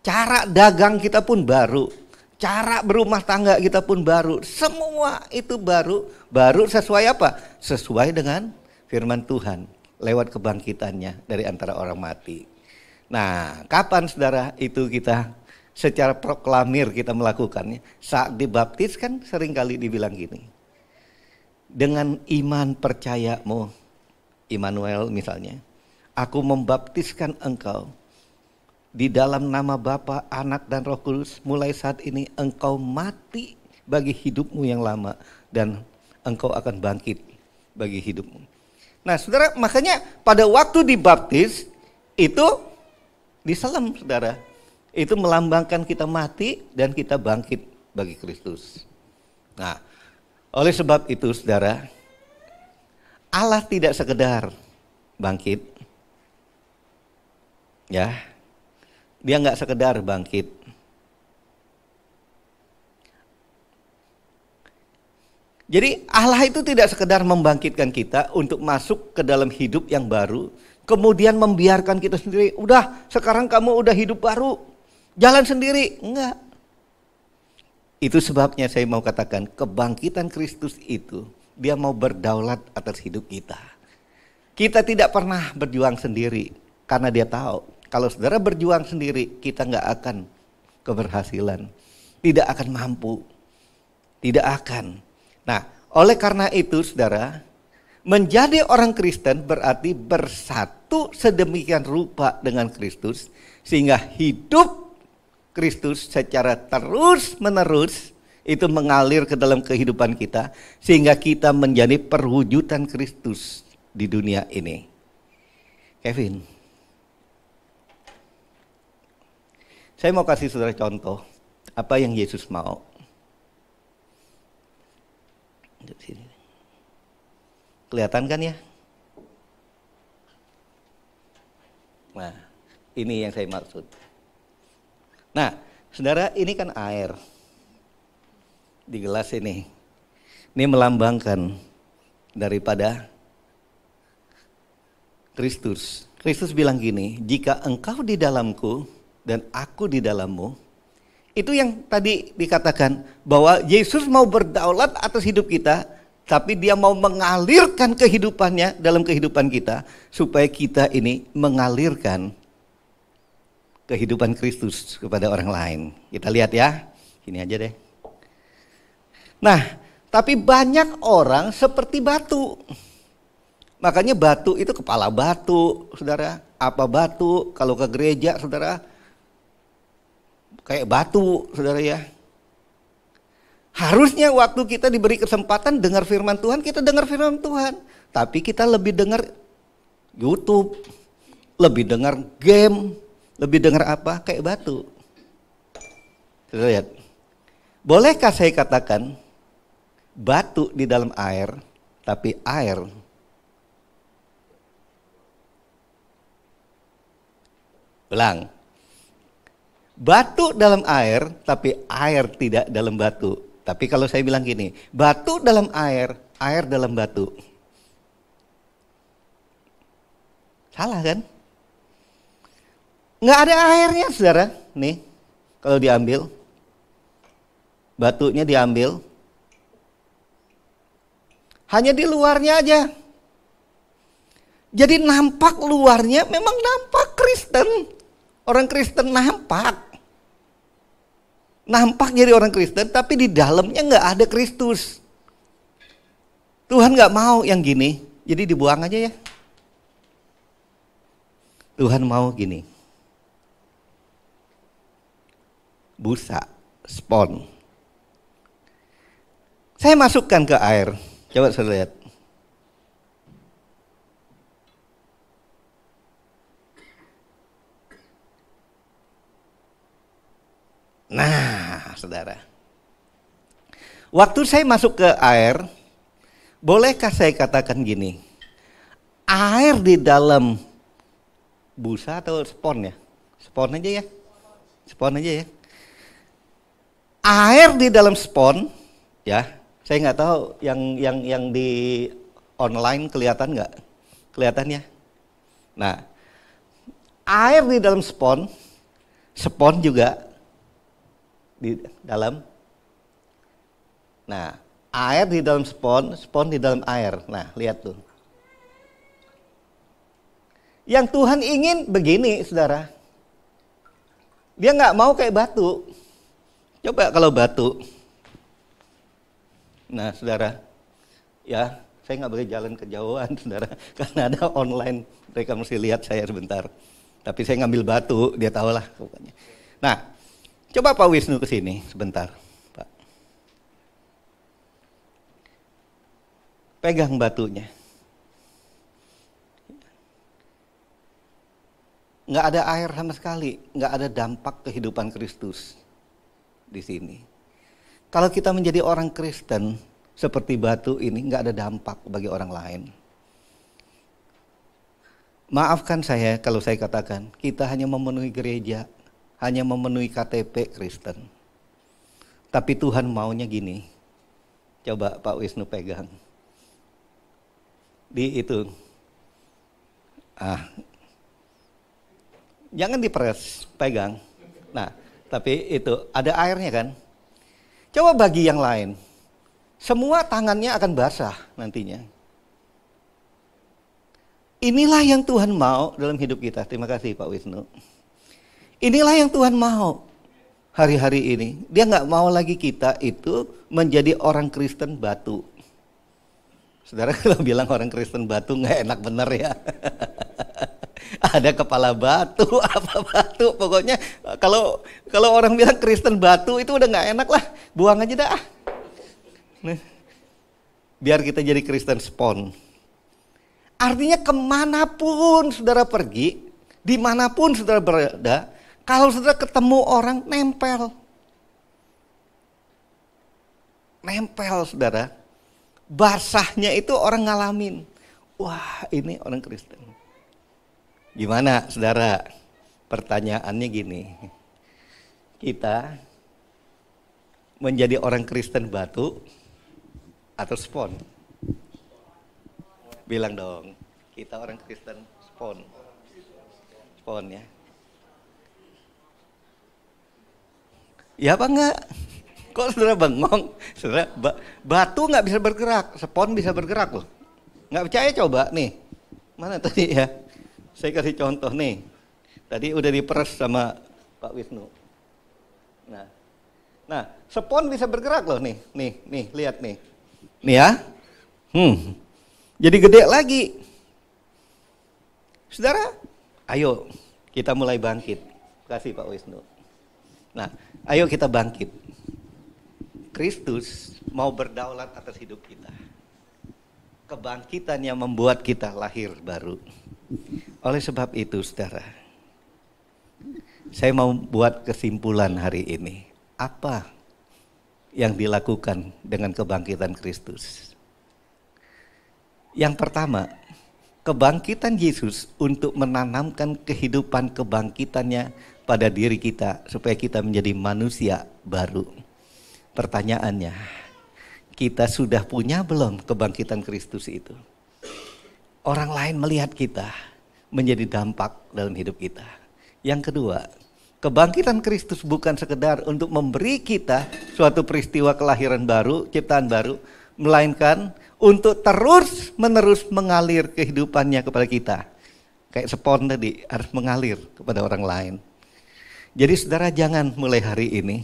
C: Cara dagang kita pun baru. Cara berumah tangga kita pun baru. Semua itu baru. Baru sesuai apa? Sesuai dengan firman Tuhan lewat kebangkitannya dari antara orang mati. Nah, kapan saudara itu kita secara proklamir kita melakukannya? Saat dibaptis kan seringkali dibilang gini. Dengan iman percayamu, Immanuel misalnya, aku membaptiskan engkau di dalam nama Bapa, Anak dan Roh Kudus. Mulai saat ini engkau mati bagi hidupmu yang lama dan engkau akan bangkit bagi hidupmu. Nah, saudara, makanya pada waktu dibaptis itu diselam, saudara. Itu melambangkan kita mati dan kita bangkit bagi Kristus. Nah, oleh sebab itu saudara, Allah tidak sekedar bangkit. Ya. Dia enggak sekedar bangkit. Jadi Allah itu tidak sekedar membangkitkan kita untuk masuk ke dalam hidup yang baru, kemudian membiarkan kita sendiri, udah sekarang kamu udah hidup baru, jalan sendiri. Enggak. Itu sebabnya saya mau katakan kebangkitan Kristus itu, dia mau berdaulat atas hidup kita. Kita tidak pernah berjuang sendiri karena dia tahu kalau saudara berjuang sendiri kita nggak akan keberhasilan, tidak akan mampu, tidak akan. Nah, oleh karena itu saudara, menjadi orang Kristen berarti bersatu sedemikian rupa dengan Kristus sehingga hidup Kristus secara terus-menerus itu mengalir ke dalam kehidupan kita sehingga kita menjadi perwujudan Kristus di dunia ini. Kevin, saya mau kasih saudara contoh apa yang Yesus mau. Kelihatan kan ya? Nah, ini yang saya maksud. Nah, saudara, ini kan air di gelas ini. Ini melambangkan daripada Kristus. Kristus bilang gini, jika engkau di dalamku dan aku di dalammu, itu yang tadi dikatakan bahwa Yesus mau berdaulat atas hidup kita, tapi dia mau mengalirkan kehidupannya dalam kehidupan kita supaya kita ini mengalirkan kehidupan Kristus kepada orang lain. Kita lihat ya, ini aja deh. Nah, tapi banyak orang seperti batu. Makanya batu itu kepala batu, saudara. Apa batu? Kalau ke gereja, saudara, kayak batu, saudara ya. Harusnya waktu kita diberi kesempatan dengar firman Tuhan, kita dengar firman Tuhan. Tapi kita lebih dengar YouTube, lebih dengar game, lebih dengar apa? Kayak batu. Saudara lihat. Bolehkah saya katakan batu di dalam air, tapi air ulang. Batu dalam air, tapi air tidak dalam batu. Tapi kalau saya bilang gini, batu dalam air, air dalam batu. Salah kan? Nggak ada airnya, saudara. Nih, kalau diambil, batunya diambil, hanya di luarnya aja. Jadi nampak luarnya memang nampak Kristen. Orang Kristen nampak jadi orang Kristen, tapi di dalamnya nggak ada Kristus. Tuhan nggak mau yang gini, jadi dibuang aja ya. Tuhan mau gini, busa, spon. Saya masukkan ke air, coba saya lihat. Nah, saudara, waktu saya masuk ke air, bolehkah saya katakan gini, air di dalam busa atau spon ya? Spon aja ya, spon aja ya. Air di dalam spon, ya, saya nggak tahu yang di online kelihatan nggak? Kelihatan ya. Nah, air di dalam spon juga di dalam. Nah, air di dalam spon di dalam air. Nah, lihat tuh. Yang Tuhan ingin begini, saudara. Dia nggak mau kayak batu. Coba kalau batu. Nah, saudara, ya, saya nggak boleh jalan kejauhan, saudara, karena ada online. Mereka mesti lihat saya sebentar. Tapi saya ngambil batu, dia tahulah pokoknya. Nah, coba Pak Wisnu ke sini sebentar, Pak. Pegang batunya. Nggak ada air sama sekali, nggak ada dampak kehidupan Kristus di sini. Kalau kita menjadi orang Kristen seperti batu ini, nggak ada dampak bagi orang lain. Maafkan saya kalau saya katakan, kita hanya memenuhi gereja, hanya memenuhi KTP Kristen. Tapi Tuhan maunya gini. Coba Pak Wisnu pegang. Di itu. Jangan diperes, pegang. Nah, tapi itu ada airnya kan? Coba bagi yang lain. Semua tangannya akan basah nantinya. Inilah yang Tuhan mau dalam hidup kita. Terima kasih Pak Wisnu. Inilah yang Tuhan mau hari-hari ini. Dia nggak mau lagi kita itu menjadi orang Kristen batu. Saudara kalau bilang orang Kristen batu nggak enak bener ya. Ada kepala batu, apa batu. Pokoknya kalau orang bilang Kristen batu itu udah nggak enak lah. Buang aja dah. Nah, biar kita jadi Kristen spon. Artinya kemanapun saudara pergi, dimanapun saudara berada, kalau saudara ketemu orang, nempel. Nempel saudara. Basahnya itu orang ngalamin. Wah, ini orang Kristen. Gimana saudara? Pertanyaannya gini. Kita menjadi orang Kristen batu atau spon? Bilang dong, kita orang Kristen spon. Spon ya. Ya apa enggak? Kok saudara bengong? Saudara, batu nggak bisa bergerak, spon bisa bergerak loh. Nggak percaya coba nih. Mana tadi ya? Saya kasih contoh nih. Tadi udah diperes sama Pak Wisnu. Nah, spon bisa bergerak loh nih. Nih, lihat nih. Nih ya. Jadi gede lagi. Saudara, ayo kita mulai bangkit. Kasih Pak Wisnu. Nah, ayo kita bangkit. Kristus mau berdaulat atas hidup kita. Kebangkitan yang membuat kita lahir baru. Oleh sebab itu, saudara, saya mau buat kesimpulan hari ini. Apa yang dilakukan dengan kebangkitan Kristus? Yang pertama, kebangkitan Yesus untuk menanamkan kehidupan kebangkitannya pada diri kita supaya kita menjadi manusia baru. Pertanyaannya, kita sudah punya belum kebangkitan Kristus itu? Orang lain melihat kita menjadi dampak dalam hidup kita. Yang kedua, kebangkitan Kristus bukan sekedar untuk memberi kita suatu peristiwa kelahiran baru, ciptaan baru, melainkan untuk terus menerus mengalir kehidupannya kepada kita. Kayak spon tadi, harus mengalir kepada orang lain. Jadi saudara jangan mulai hari ini,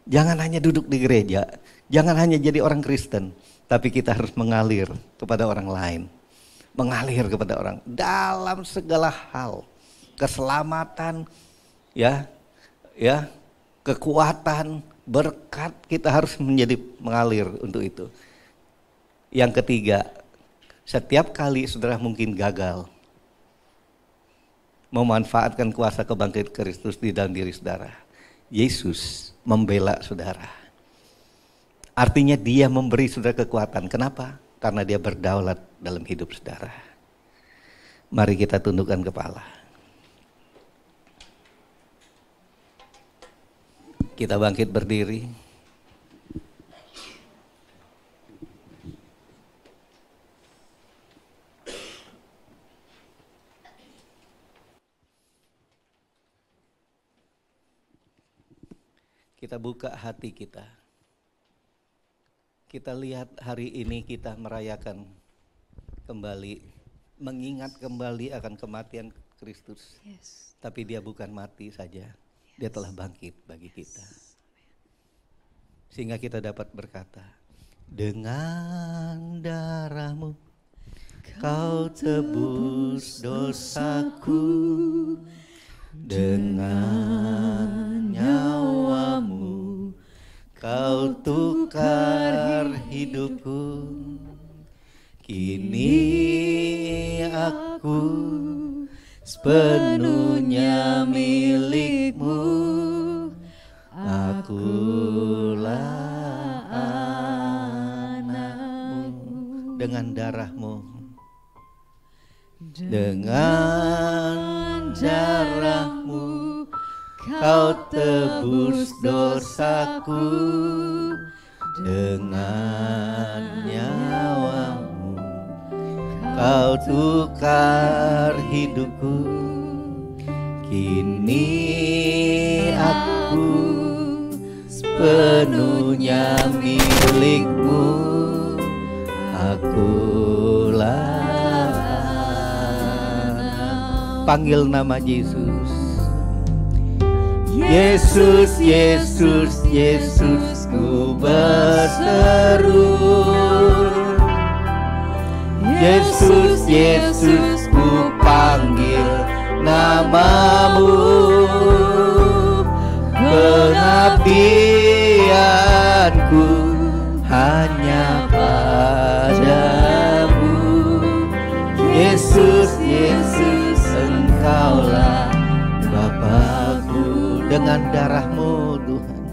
C: jangan hanya duduk di gereja, jangan hanya jadi orang Kristen, tapi kita harus mengalir kepada orang lain. Mengalir kepada orang dalam segala hal. Keselamatan, ya, kekuatan, berkat, kita harus menjadi mengalir untuk itu. Yang ketiga, setiap kali saudara mungkin gagal memanfaatkan kuasa kebangkitan Kristus di dalam diri saudara, Yesus membela saudara. Artinya dia memberi saudara kekuatan. Kenapa? Karena dia berdaulat dalam hidup saudara. Mari kita tundukkan kepala. Kita bangkit berdiri. Kita buka hati kita. Kita lihat hari ini kita merayakan kembali, mengingat kembali akan kematian Kristus.
B: Yes.
C: Tapi dia bukan mati saja, dia telah bangkit bagi kita. Sehingga kita dapat berkata, dengan darahmu kau tebus dosaku, dengan nyawamu kau tukar hidupku. Kini aku sepenuhnya milikmu, akulah anakmu. Dengan darahmu, dengan darahmu kau tebus dosaku, dengan nyawamu kau tukar hidupku. Kini aku sepenuhnya milikmu, akulah Panggil nama Yesus. Yesus, Yesus, Yesus, ku berseru. Yesus, Yesus, ku panggil namamu. Pengabdianku hanya padamu. Yesus, Yesus, Engkaulah Bapakku. Dengan darah-Mu Tuhan,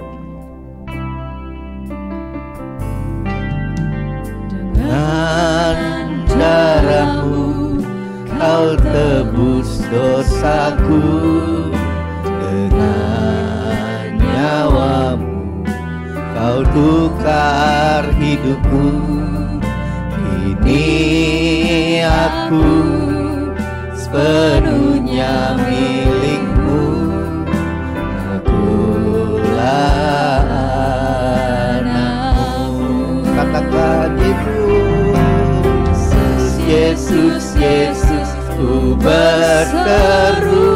C: dengan darah-Mu Kau tebus dosaku, dengan nyawa-Mu Kau tukar hidupku. Kini aku sepenuhnya milik-Mu. Akulah anak-Mu. Katakan Yesus, Yesus, Yesus, ku berseru.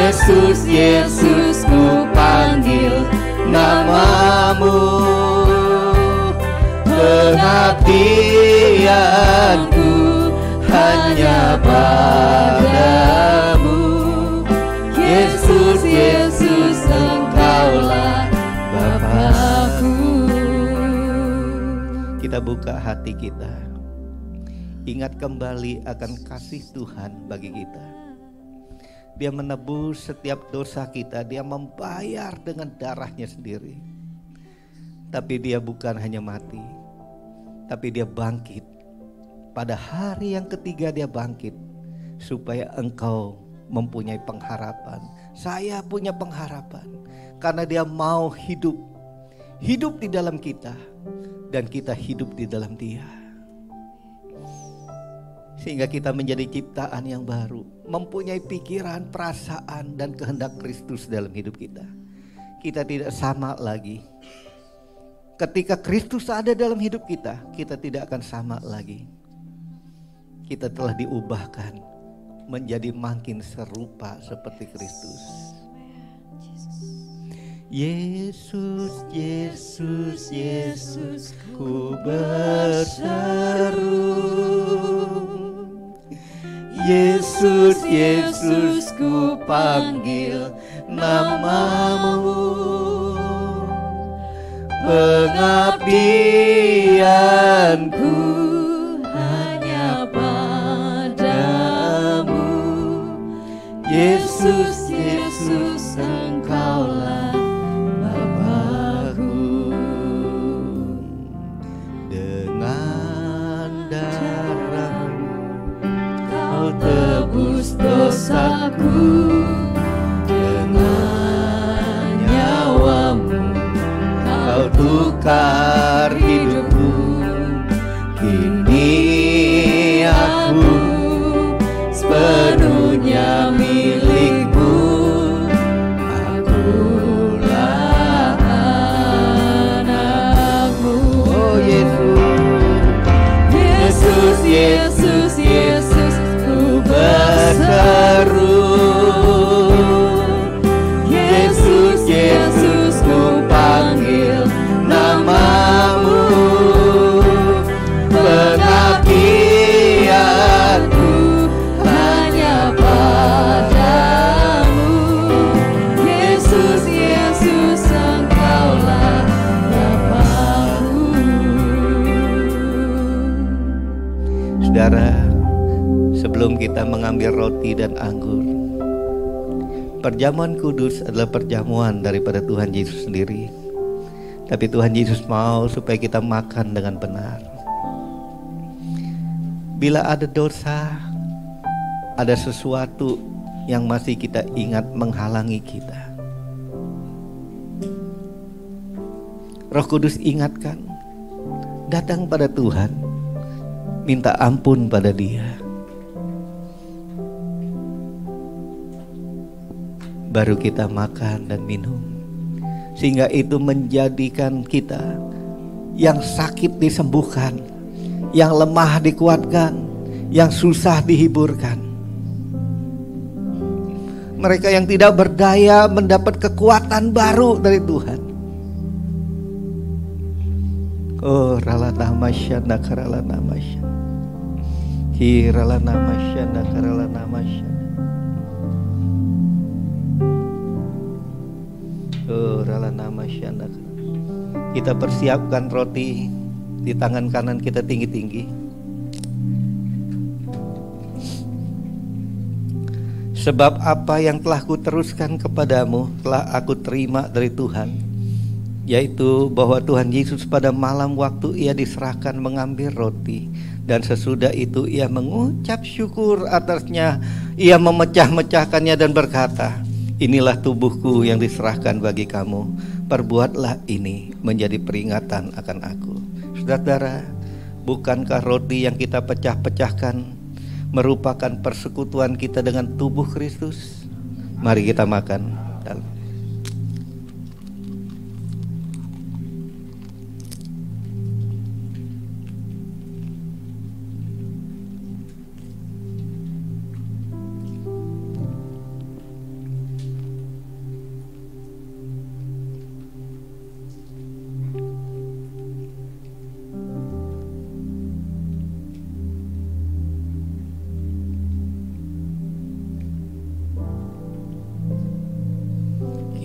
C: Yesus, Yesus, ku panggil namamu. Pengabdianku hanya padamu. Yesus, Yesus, Engkaulah Bapakku. Kita buka hati kita, ingat kembali akan kasih Tuhan bagi kita. Dia menebus setiap dosa kita, Dia membayar dengan darahnya sendiri. Tapi Dia bukan hanya mati, tapi Dia bangkit. Pada hari yang ketiga Dia bangkit, supaya engkau mempunyai pengharapan. Saya punya pengharapan, karena Dia mau hidup di dalam kita, dan kita hidup di dalam Dia. Sehingga kita menjadi ciptaan yang baru, mempunyai pikiran, perasaan, dan kehendak Kristus dalam hidup kita. Kita tidak sama lagi. Ketika Kristus ada dalam hidup kita, kita tidak akan sama lagi. Kita telah diubahkan menjadi makin serupa seperti Kristus. Yesus, Yesus, Yesus, ku berseru. Yesus, Yesus, ku panggil namamu. Pengabdianku hanya padamu. Yesus, Yesus, Engkaulah Bapakku. Dengan darah-Mu Kau tebus dosaku, dengan nyawa-Mu Kau tukar hidupku. Kini aku sepenuhnya milik-Mu. Akulah anak-Mu. Oh Yesus, Yesus, Yesus, Yesus, ku berseru. Yesus, Yesus, ku panggil namamu. Pengabdianku hanya padamu. Yesus, Yesus, Engkaulah Bapakku. Saudara, sebelum kita mengambil roti dan anggur, perjamuan kudus adalah perjamuan daripada Tuhan Yesus sendiri. Tapi Tuhan Yesus mau supaya kita makan dengan benar. Bila ada dosa, ada sesuatu yang masih kita ingat menghalangi kita, Roh Kudus ingatkan, datang pada Tuhan, minta ampun pada Dia. Baru kita makan dan minum, sehingga itu menjadikan kita yang sakit disembuhkan, yang lemah dikuatkan, yang susah dihiburkan. Mereka yang tidak berdaya mendapat kekuatan baru dari Tuhan. Oh, ralana masyana karalana masyana. Hiralana masyana karalana masyana. Oh, ralana masyana. Kita persiapkan roti di tangan kanan kita tinggi-tinggi. Sebab apa yang telah kuteruskan kepadamu telah aku terima dari Tuhan, yaitu bahwa Tuhan Yesus pada malam waktu ia diserahkan mengambil roti, dan sesudah itu ia mengucap syukur atasnya, ia memecah-mecahkannya dan berkata, inilah tubuhku yang diserahkan bagi kamu, perbuatlah ini menjadi peringatan akan aku. Saudara, bukankah roti yang kita pecah-pecahkan merupakan persekutuan kita dengan tubuh Kristus? Mari kita makan.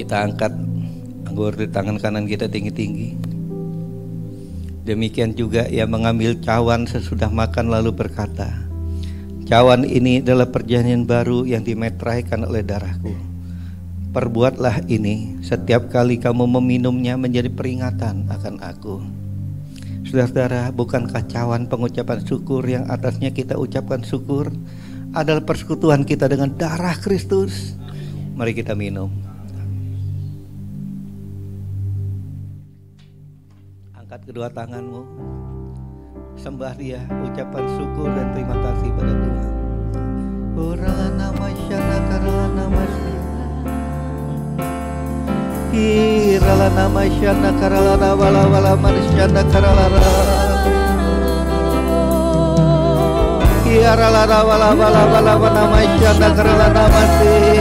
C: Kita angkat anggur di tangan kanan kita tinggi-tinggi. Demikian juga ia mengambil cawan sesudah makan lalu berkata, cawan ini adalah perjanjian baru yang dimeteraikan oleh darahku. Perbuatlah ini setiap kali kamu meminumnya menjadi peringatan akan aku. Saudara-saudara, bukankah cawan pengucapan syukur yang atasnya kita ucapkan syukur adalah persekutuan kita dengan darah Kristus? Mari kita minum. Angkat kedua tanganmu, sembah Dia, ucapan syukur dan terima kasih pada Tuhan. Urana masyana karana masya, iralana masyana karana wala wala masyana karana, iralana wala wala wala wala masyana karana masih,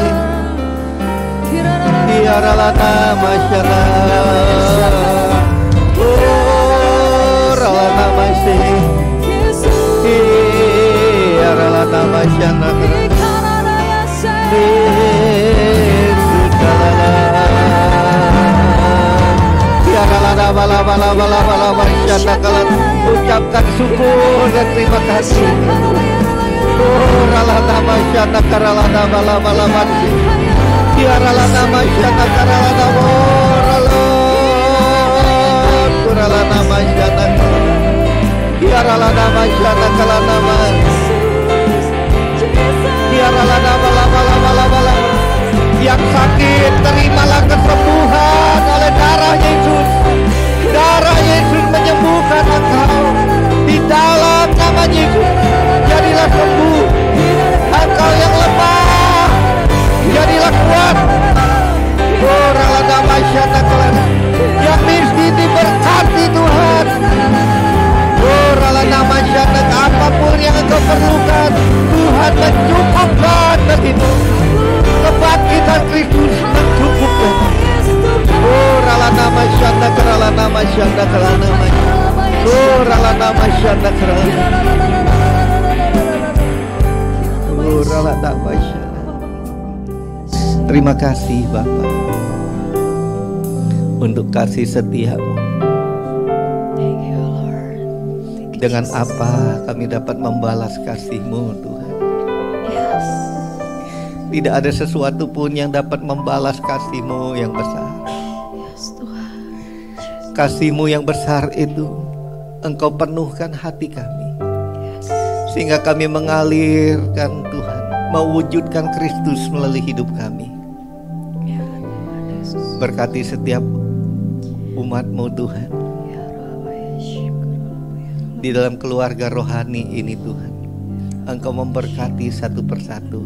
C: iralana masyana. Ralana masih, ralana masyana, ralana bala bala bala bala masyana. Kalian ucapkan syukur dan terima kasih. Ralana masyana, ralana bala bala masih, ralana masyana, ralana ralana masyana, ya ralana masyana kalana mas, ya ralana bala bala bala bala. Yang sakit terimalah kesembuhan oleh darah Yesus. Darah Yesus menyembuhkan engkau. Di dalam nama Yesus jadilah sembuh. Engkau yang lemah jadilah kuat. Oh ralana masyana kalana. Yang miskin diberkati Tuhan. Oh ralana masyana, apapun yang engkau perlukan Tuhan mencukupkan begitu. Kebangkitan Kristus mencukupkan. Oh ralana masyana karalana masyana karalana masyana. Oh ralana masyana karalana. Oh ralana masyana. Terima kasih Bapa untuk kasih setiamu. Dengan apa kami dapat membalas kasih-Mu Tuhan? Tidak ada sesuatu pun yang dapat membalas kasih-Mu yang besar. Kasih-Mu yang besar itu Engkau penuhkan hati kami, sehingga kami mengalirkan Tuhan, mewujudkan Kristus melalui hidup kami. Berkati setiap umat-Mu Tuhan, di dalam keluarga rohani ini Tuhan, Engkau memberkati satu persatu.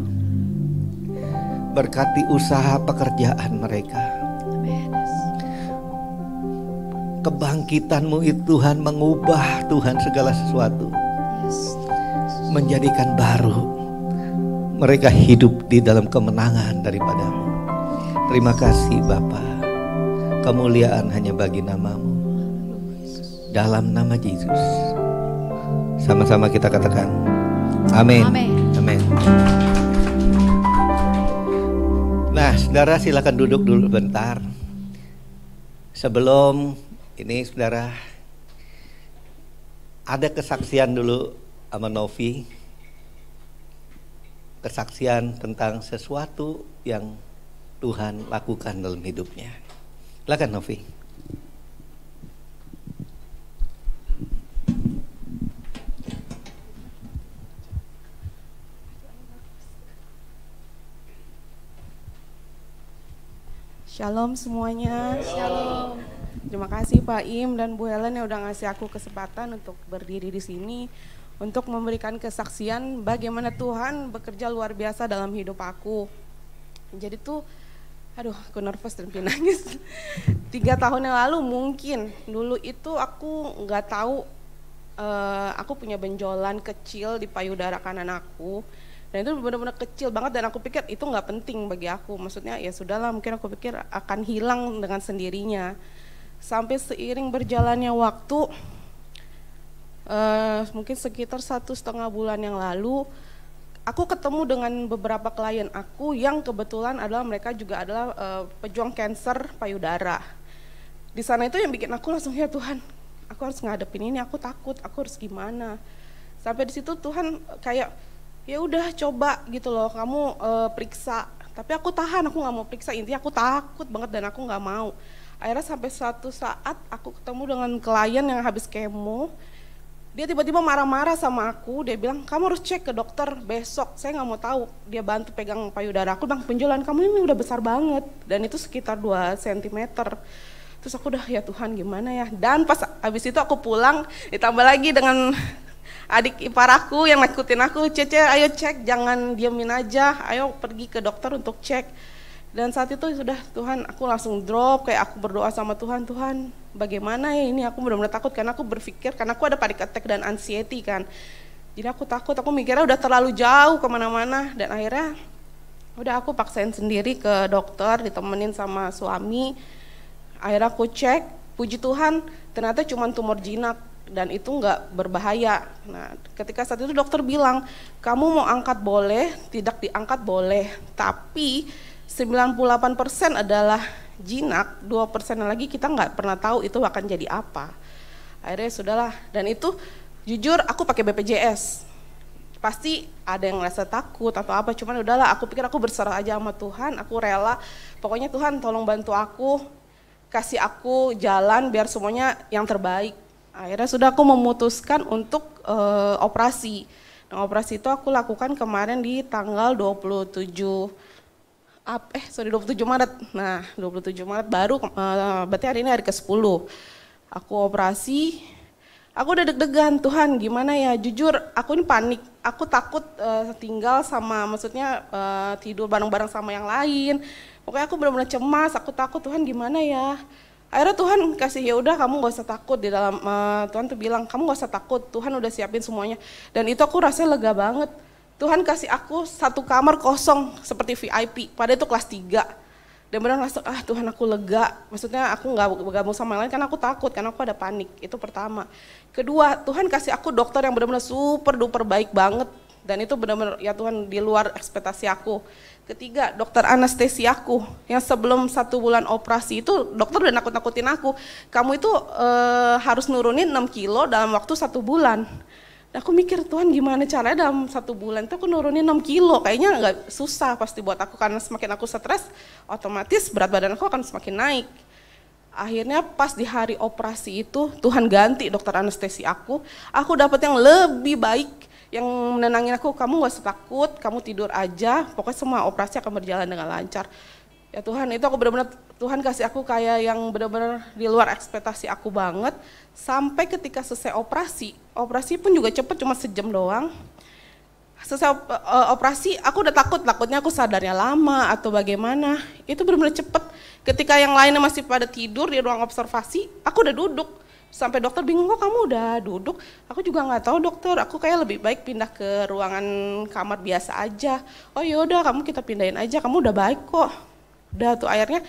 C: Berkati usaha pekerjaan mereka. Kebangkitan-Mu itu Tuhan mengubah Tuhan segala sesuatu. menjadikan baru. Mereka hidup di dalam kemenangan daripada-Mu. Terima kasih Bapa. Kemuliaan hanya bagi nama-Mu. Dalam nama Yesus. Sama-sama kita katakan amin. Amin. Nah, saudara silakan duduk dulu bentar. Sebelum ini saudara, ada kesaksian dulu sama Novi. Kesaksian tentang sesuatu yang Tuhan lakukan dalam hidupnya. Silakan Novi.
D: Shalom semuanya.
B: Shalom.
D: Terima kasih Pak Im dan Bu Helen yang udah ngasih aku kesempatan untuk berdiri di sini untuk memberikan kesaksian bagaimana Tuhan bekerja luar biasa dalam hidup aku. Jadi tuh, aduh, aku nervous dan pengen nangis. 3 tahun yang lalu mungkin dulu itu aku nggak tahu aku punya benjolan kecil di payudara kanan aku. Dan itu benar-benar kecil banget dan aku pikir itu nggak penting bagi aku. Maksudnya ya sudahlah, mungkin aku pikir akan hilang dengan sendirinya. Sampai seiring berjalannya waktu, mungkin sekitar 1,5 bulan yang lalu, aku ketemu dengan beberapa klien aku yang kebetulan adalah mereka juga adalah pejuang kanker payudara. Di sana itu yang bikin aku langsung, ya Tuhan, aku harus ngadepin ini, aku takut, aku harus gimana. Sampai di situ Tuhan kayak, ya udah coba gitu loh, kamu periksa. Tapi aku tahan, aku nggak mau periksa, intinya aku takut banget dan aku nggak mau. Akhirnya sampai suatu saat aku ketemu dengan klien yang habis kemo. Dia tiba-tiba marah-marah sama aku, dia bilang kamu harus cek ke dokter besok. Saya nggak mau tahu. Dia bantu pegang payudara aku, bang, benjolan kamu ini udah besar banget dan itu sekitar 2 cm. Terus aku udah, ya Tuhan gimana ya. Dan pas habis itu aku pulang, ditambah lagi dengan adik ipar aku yang ngikutin aku, Cece ayo cek, jangan diamin aja, ayo pergi ke dokter untuk cek. Dan saat itu sudah Tuhan, aku langsung drop, kayak aku berdoa sama Tuhan, Tuhan bagaimana ya ini, aku benar-benar takut karena aku berpikir, karena aku ada panic attack dan anxiety kan. Jadi aku takut, aku mikirnya udah terlalu jauh kemana-mana dan akhirnya udah aku paksain sendiri ke dokter, ditemenin sama suami. Akhirnya aku cek, puji Tuhan ternyata cuma tumor jinak dan itu nggak berbahaya. Nah, ketika saat itu dokter bilang, kamu mau angkat boleh, tidak diangkat boleh, tapi 98% adalah jinak, 2% lagi kita nggak pernah tahu itu akan jadi apa. Akhirnya sudahlah, dan itu jujur aku pakai BPJS. Pasti ada yang ngerasa takut atau apa, cuman udahlah aku pikir aku berserah aja sama Tuhan, aku rela. Pokoknya Tuhan tolong bantu aku, kasih aku jalan biar semuanya yang terbaik. Akhirnya sudah aku memutuskan untuk operasi. Nah, operasi itu aku lakukan kemarin di tanggal 27 Maret. Nah, 27 Maret baru, berarti hari ini hari ke-10. Aku operasi, aku udah deg-degan, Tuhan gimana ya, jujur aku ini panik. Aku takut tinggal sama, maksudnya tidur bareng-bareng sama yang lain. Pokoknya aku benar-benar cemas, aku takut, Tuhan gimana ya. Akhirnya Tuhan kasih, ya udah kamu gak usah takut, di dalam Tuhan tuh bilang kamu gak usah takut, Tuhan udah siapin semuanya. Dan itu aku rasanya lega banget. Tuhan kasih aku 1 kamar kosong seperti VIP, padahal itu kelas 3. Dan benar ngerasa, Tuhan aku lega, maksudnya aku gak bergabung sama yang lain karena aku takut, karena aku ada panik, itu pertama. Kedua, Tuhan kasih aku dokter yang benar-benar super duper baik banget, dan itu benar-benar ya Tuhan di luar ekspektasi aku. Ketiga, dokter anestesi aku, yang sebelum 1 bulan operasi itu dokter udah nakut-nakutin aku, kamu itu harus nurunin 6 kilo dalam waktu 1 bulan. Aku mikir, Tuhan gimana caranya dalam 1 bulan itu aku nurunin 6 kilo, kayaknya nggak susah pasti buat aku, karena semakin aku stres, otomatis berat badan aku akan semakin naik. Akhirnya pas di hari operasi itu, Tuhan ganti dokter anestesi aku dapat yang lebih baik, yang menenangin aku, kamu gak usah takut, kamu tidur aja, pokoknya semua operasi akan berjalan dengan lancar. Ya Tuhan, itu aku benar-benar, Tuhan kasih aku kayak yang benar-benar di luar ekspektasi aku banget. Sampai ketika selesai operasi pun juga cepet, cuma sejam doang. Selesai operasi, aku udah takutnya aku sadarnya lama atau bagaimana. Itu benar-benar cepet. Ketika yang lainnya masih pada tidur di ruang observasi, aku udah duduk. Sampai dokter bingung, kok kamu udah duduk? Aku juga nggak tahu dokter, aku kayak lebih baik pindah ke ruangan kamar biasa aja. Oh yaudah, kamu kita pindahin aja, kamu udah baik kok. Udah tuh akhirnya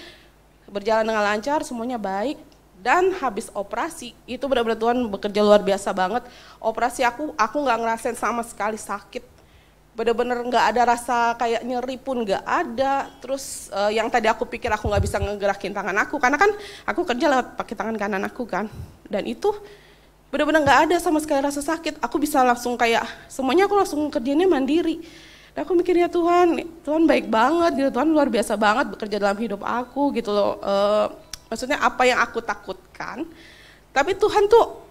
D: berjalan dengan lancar, semuanya baik. Dan habis operasi, itu benar-benar Tuhan bekerja luar biasa banget. Operasi aku nggak ngerasain sama sekali sakit. Bener-bener nggak ada rasa kayak nyeri pun nggak ada. Terus yang tadi aku pikir aku nggak bisa ngegerakin tangan aku, karena kan aku kerja lewat pakai tangan kanan aku kan. Dan itu bener-bener nggak ada sama sekali rasa sakit. Aku bisa langsung kayak semuanya aku langsung kerjanya mandiri. Dan aku mikirnya Tuhan baik banget gitu, Tuhan luar biasa banget bekerja dalam hidup aku gitu loh. Maksudnya apa yang aku takutkan, tapi Tuhan tuh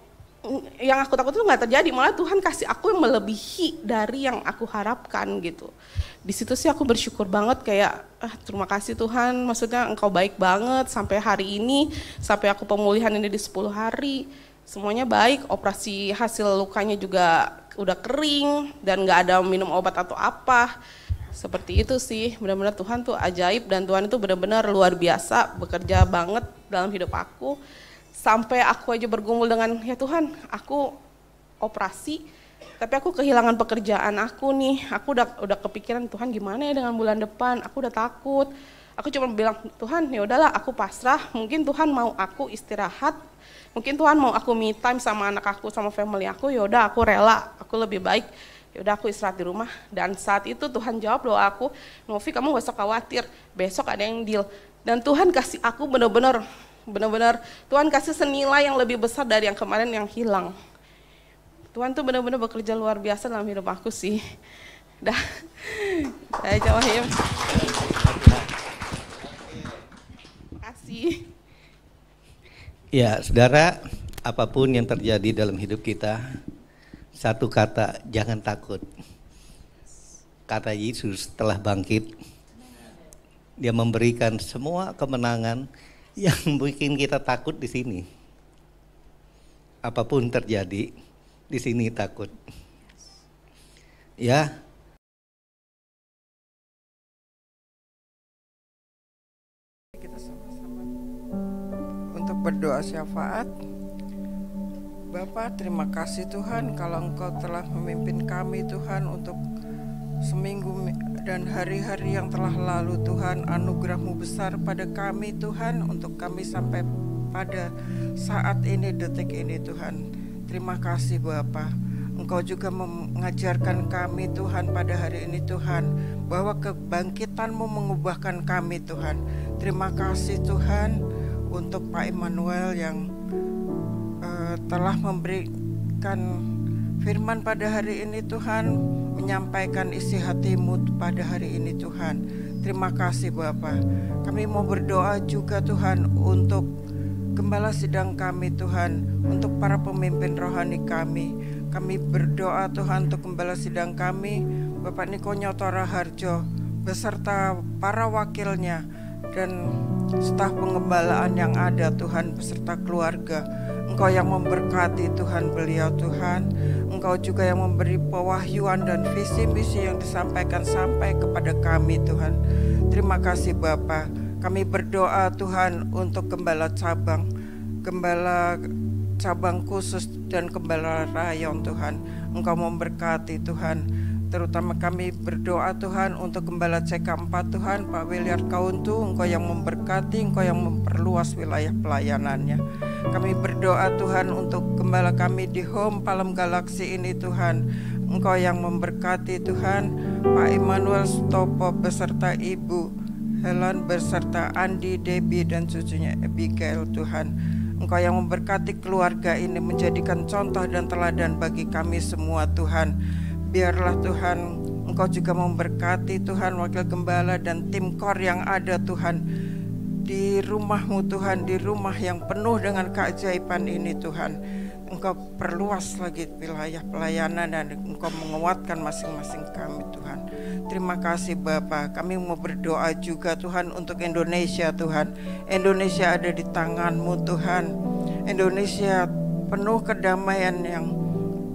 D: yang aku takut itu nggak terjadi, malah Tuhan kasih aku yang melebihi dari yang aku harapkan gitu. Di situ sih aku bersyukur banget kayak terima kasih Tuhan, maksudnya Engkau baik banget sampai hari ini, sampai aku pemulihan ini di 10 hari semuanya baik. Operasi hasil lukanya juga udah kering dan nggak ada minum obat atau apa. Seperti itu sih, benar-benar Tuhan tuh ajaib dan Tuhan itu benar-benar luar biasa bekerja banget dalam hidup aku. Sampai aku aja bergumul dengan, ya Tuhan aku operasi tapi aku kehilangan pekerjaan aku nih. Aku udah kepikiran, Tuhan gimana ya dengan bulan depan, aku udah takut. Aku cuma bilang, Tuhan ya udahlah aku pasrah, mungkin Tuhan mau aku istirahat, mungkin Tuhan mau aku me time sama anak aku, sama family aku, ya udah aku rela, aku lebih baik ya udah aku istirahat di rumah. Dan saat itu Tuhan jawab doa aku, Novi kamu gak usah khawatir, besok ada yang deal. Dan Tuhan kasih aku benar-benar Tuhan kasih senilai yang lebih besar dari yang kemarin yang hilang. Tuhan tuh benar-benar bekerja luar biasa dalam hidup aku sih. Dah, saya jawabin. Makasih.
C: Ya, saudara, apapun yang terjadi dalam hidup kita, satu kata, jangan takut. Kata Yesus telah bangkit. Dia memberikan semua kemenangan yang bikin kita takut di sini. Apapun terjadi, di sini takut. Ya.
E: Kita sama-sama untuk berdoa syafaat. Bapa, terima kasih Tuhan kalau Engkau telah memimpin kami Tuhan untuk seminggu dan hari-hari yang telah lalu Tuhan. Anugerah-Mu besar pada kami Tuhan, untuk kami sampai pada saat ini, detik ini Tuhan. Terima kasih Bapa. Engkau juga mengajarkan kami Tuhan pada hari ini Tuhan, bahwa kebangkitan-Mu mengubahkan kami Tuhan. Terima kasih Tuhan untuk Pak Immanuel yang telah memberikan firman pada hari ini Tuhan, menyampaikan isi hati-Mu pada hari ini Tuhan. Terima kasih Bapa. Kami mau berdoa juga Tuhan untuk gembala sidang kami Tuhan, untuk para pemimpin rohani kami. Kami berdoa Tuhan untuk gembala sidang kami, Bapak Niko Nyoto Raharjo, beserta para wakilnya dan staf pengembalaan yang ada Tuhan, beserta keluarga. Engkau yang memberkati Tuhan beliau Tuhan. Engkau juga yang memberi pewahyuan dan visi-misi yang disampaikan sampai kepada kami Tuhan. Terima kasih Bapa. Kami berdoa Tuhan untuk gembala cabang khusus dan gembala rayon Tuhan. Engkau memberkati Tuhan. Terutama kami berdoa Tuhan untuk gembala CK4 Tuhan, Pak Williard Kauntu. Engkau yang memberkati, Engkau yang memperluas wilayah pelayanannya. Kami berdoa Tuhan untuk gembala kami di Home Palem Galaksi ini Tuhan. Engkau yang memberkati Tuhan, Pak Immanuel Stopo beserta Ibu Helen beserta Andi, Debbie dan cucunya Abigail Tuhan. Engkau yang memberkati keluarga ini, menjadikan contoh dan teladan bagi kami semua Tuhan. Biarlah Tuhan Engkau juga memberkati Tuhan wakil gembala dan tim kor yang ada Tuhan di rumah-Mu Tuhan, di rumah yang penuh dengan keajaiban ini Tuhan. Engkau perluas lagi wilayah pelayanan dan Engkau menguatkan masing-masing kami Tuhan. Terima kasih Bapa. Kami mau berdoa juga Tuhan untuk Indonesia Tuhan. Indonesia ada di tangan-Mu Tuhan. Indonesia penuh kedamaian yang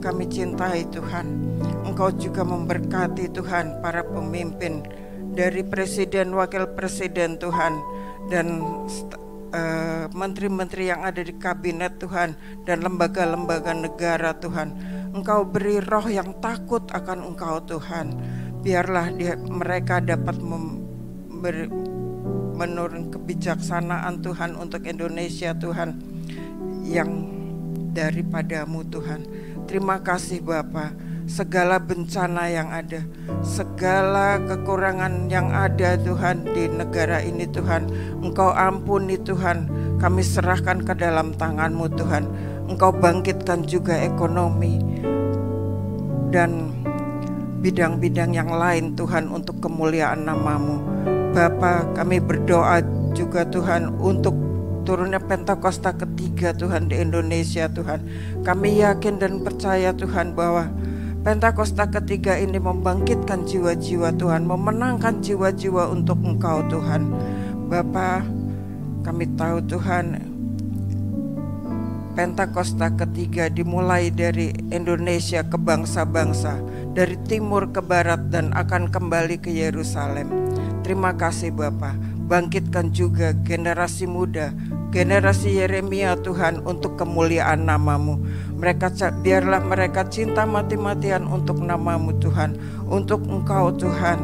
E: kami cintai Tuhan. Engkau juga memberkati Tuhan para pemimpin, dari presiden, wakil presiden Tuhan, dan menteri-menteri yang ada di kabinet Tuhan, dan lembaga-lembaga negara Tuhan. Engkau beri roh yang takut akan Engkau Tuhan. Biarlah mereka dapat menurun kebijaksanaan Tuhan untuk Indonesia Tuhan, yang daripadamu Tuhan. Terima kasih Bapa. Segala bencana yang ada, segala kekurangan yang ada Tuhan di negara ini Tuhan, Engkau ampuni Tuhan. Kami serahkan ke dalam tangan-Mu Tuhan. Engkau bangkitkan juga ekonomi dan bidang-bidang yang lain Tuhan untuk kemuliaan nama-Mu. Bapa, kami berdoa juga Tuhan untuk turunnya Pentakosta ketiga Tuhan di Indonesia Tuhan. Kami yakin dan percaya Tuhan bahwa Pentakosta ketiga ini membangkitkan jiwa-jiwa Tuhan, memenangkan jiwa-jiwa untuk Engkau Tuhan. Bapa, kami tahu Tuhan, Pentakosta ketiga dimulai dari Indonesia ke bangsa-bangsa, dari timur ke barat, dan akan kembali ke Yerusalem. Terima kasih Bapa. Bangkitkan juga generasi muda, generasi Yeremia Tuhan, untuk kemuliaan nama-Mu. Biarlah mereka cinta mati-matian untuk nama-Mu Tuhan, untuk Engkau Tuhan.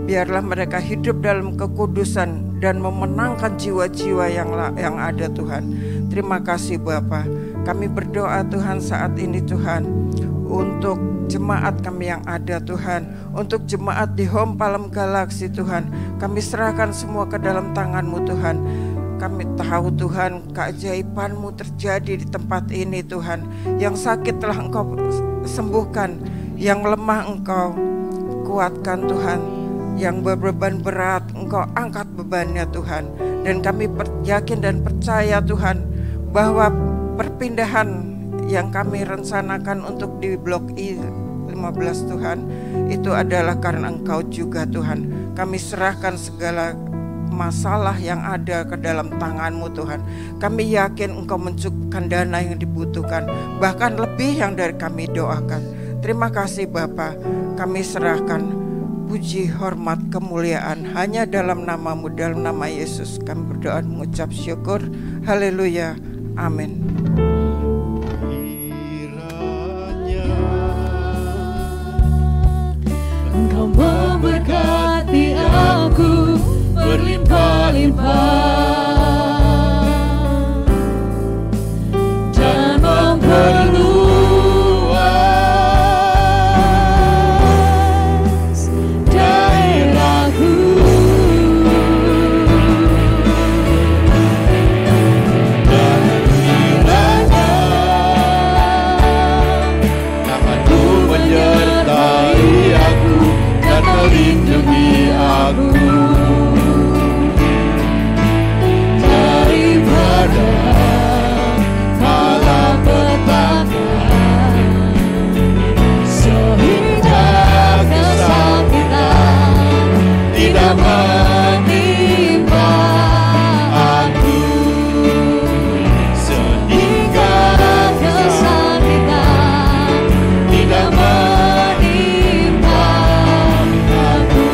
E: Biarlah mereka hidup dalam kekudusan dan memenangkan jiwa-jiwa yang ada Tuhan. Terima kasih Bapa. Kami berdoa Tuhan saat ini Tuhan, untuk jemaat kami yang ada Tuhan, untuk jemaat di Home Palem Galaxy Tuhan. Kami serahkan semua ke dalam tangan-Mu Tuhan. Kami tahu Tuhan, keajaiban-Mu terjadi di tempat ini Tuhan. Yang sakit telah Engkau sembuhkan, yang lemah Engkau kuatkan Tuhan, yang berbeban berat Engkau angkat bebannya Tuhan. Dan kami yakin dan percaya Tuhan bahwa perpindahan yang kami rencanakan untuk di Blok I15 Tuhan, itu adalah karena Engkau juga Tuhan. Kami serahkan segala masalah yang ada ke dalam tangan-Mu Tuhan. Kami yakin Engkau mencukupkan dana yang dibutuhkan, bahkan lebih yang dari kami doakan. Terima kasih Bapa. Kami serahkan puji, hormat, kemuliaan hanya dalam nama-Mu, dalam nama Yesus kami berdoa mengucap syukur. Haleluya. Amin.
B: Engkau memberkati aku berlimpah-limpah dan memperluas daerahku. Dan kiranya nama-Mu menyertai aku dan melindungi aku daripada malapetaka, sehingga kesakitan tidak menimpa aku, sehingga kesakitan tidak menimpa aku,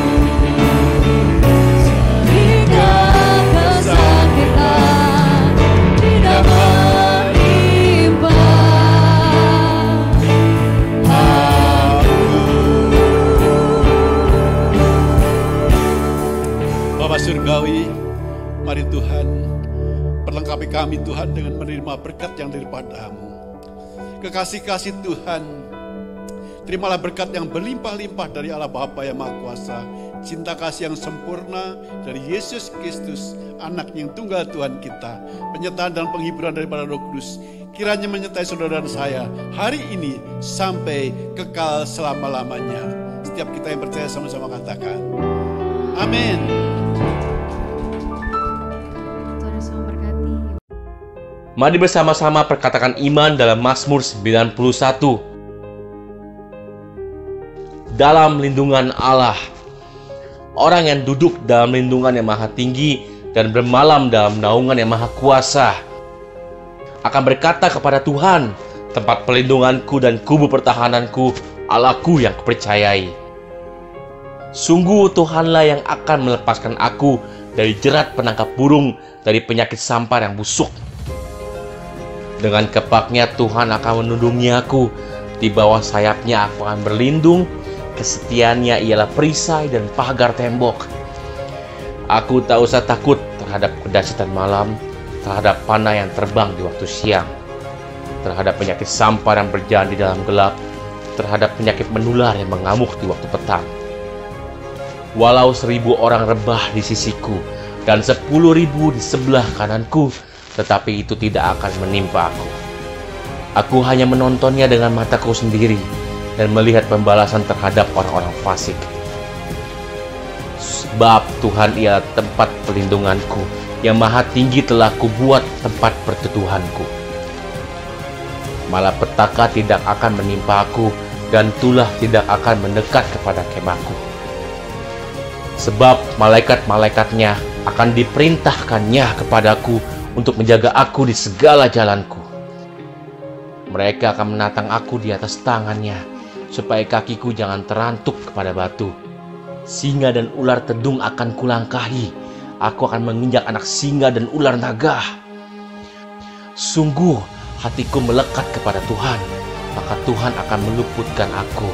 B: sehingga kesakitan tidak menimpa aku.
F: Bapa Surgawi, mari Tuhan perlengkapi kami Tuhan dengan menerima berkat yang daripada-Mu. Kekasih-kasih Tuhan, terimalah berkat yang berlimpah-limpah dari Allah Bapa yang Maha Kuasa, cinta kasih yang sempurna dari Yesus Kristus, anak yang tunggal Tuhan kita, penyertaan dan penghiburan daripada Roh Kudus, kiranya menyertai saudara dan saya hari ini sampai kekal selama-lamanya. Setiap kita yang percaya sama-sama katakan, amin.
B: Tuhan Yesus memberkati.
G: Mari bersama-sama perkatakan iman dalam Mazmur 91. Dalam lindungan Allah, orang yang duduk dalam lindungan yang maha tinggi dan bermalam dalam naungan yang maha kuasa akan berkata kepada Tuhan, tempat pelindunganku dan kubu pertahananku, Allahku yang kupercayai. Sungguh Tuhanlah yang akan melepaskan aku dari jerat penangkap burung, dari penyakit sampar yang busuk. Dengan kepaknya Tuhan akan melindungi aku, di bawah sayapnya aku akan berlindung, kesetiaannya ialah perisai dan pagar tembok. Aku tak usah takut terhadap kedahsyatan malam, terhadap panah yang terbang di waktu siang, terhadap penyakit sampar yang berjalan di dalam gelap, terhadap penyakit menular yang mengamuk di waktu petang. Walau 1000 orang rebah di sisiku dan 10.000 di sebelah kananku, tetapi itu tidak akan menimpa aku. Aku hanya menontonnya dengan mataku sendiri dan melihat pembalasan terhadap orang-orang fasik. Sebab Tuhan ialah tempat perlindunganku, yang maha tinggi telah kubuat tempat perteduhanku. Malapetaka tidak akan menimpa aku, dan tulah tidak akan mendekat kepada kemahku. Sebab malaikat-malaikatnya akan diperintahkannya kepadaku untuk menjaga aku di segala jalanku. Mereka akan menatang aku di atas tangannya, supaya kakiku jangan terantuk kepada batu. Singa dan ular tedung akan kulangkahi. Aku akan menginjak anak singa dan ular naga. Sungguh hatiku melekat kepada Tuhan, maka Tuhan akan meluputkan aku.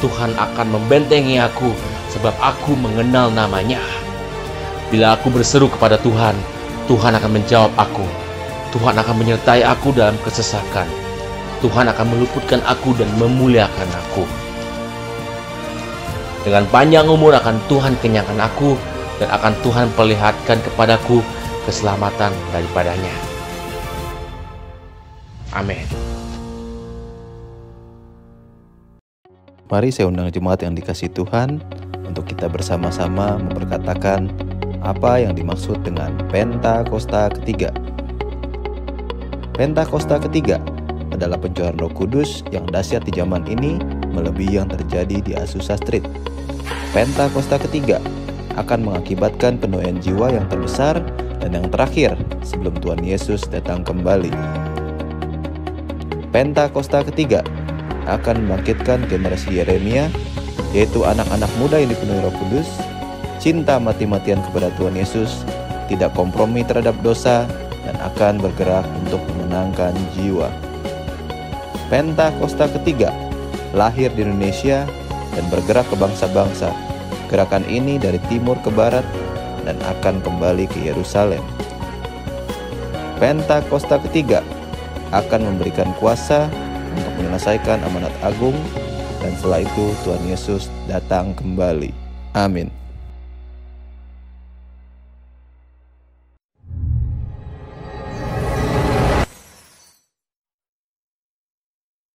G: Tuhan akan membentengi aku, sebab aku mengenal namanya. Bila aku berseru kepada Tuhan, Tuhan akan menjawab aku. Tuhan akan menyertai aku dalam kesesakan. Tuhan akan meluputkan aku dan memuliakan aku. Dengan panjang umur akan Tuhan kenyangkan aku, dan akan Tuhan perlihatkan kepadaku keselamatan daripadanya. Amin.
H: Mari saya undang jemaat yang dikasihi Tuhan untuk kita bersama-sama memperkatakan apa yang dimaksud dengan Pentakosta ketiga. Pentakosta ketiga adalah pencurahan Roh Kudus yang dahsyat di zaman ini melebihi yang terjadi di Azusa Street. Pentakosta ketiga akan mengakibatkan penuaian jiwa yang terbesar dan yang terakhir sebelum Tuhan Yesus datang kembali. Pentakosta ketiga akan membangkitkan generasi Yeremia, yaitu anak-anak muda yang dipenuhi Roh Kudus, cinta mati-matian kepada Tuhan Yesus, tidak kompromi terhadap dosa, dan akan bergerak untuk memenangkan jiwa. Pentakosta ketiga lahir di Indonesia dan bergerak ke bangsa-bangsa. Gerakan ini dari timur ke barat dan akan kembali ke Yerusalem. Pentakosta ketiga akan memberikan kuasa untuk menyelesaikan amanat agung, dan setelah itu Tuhan Yesus datang kembali. Amin.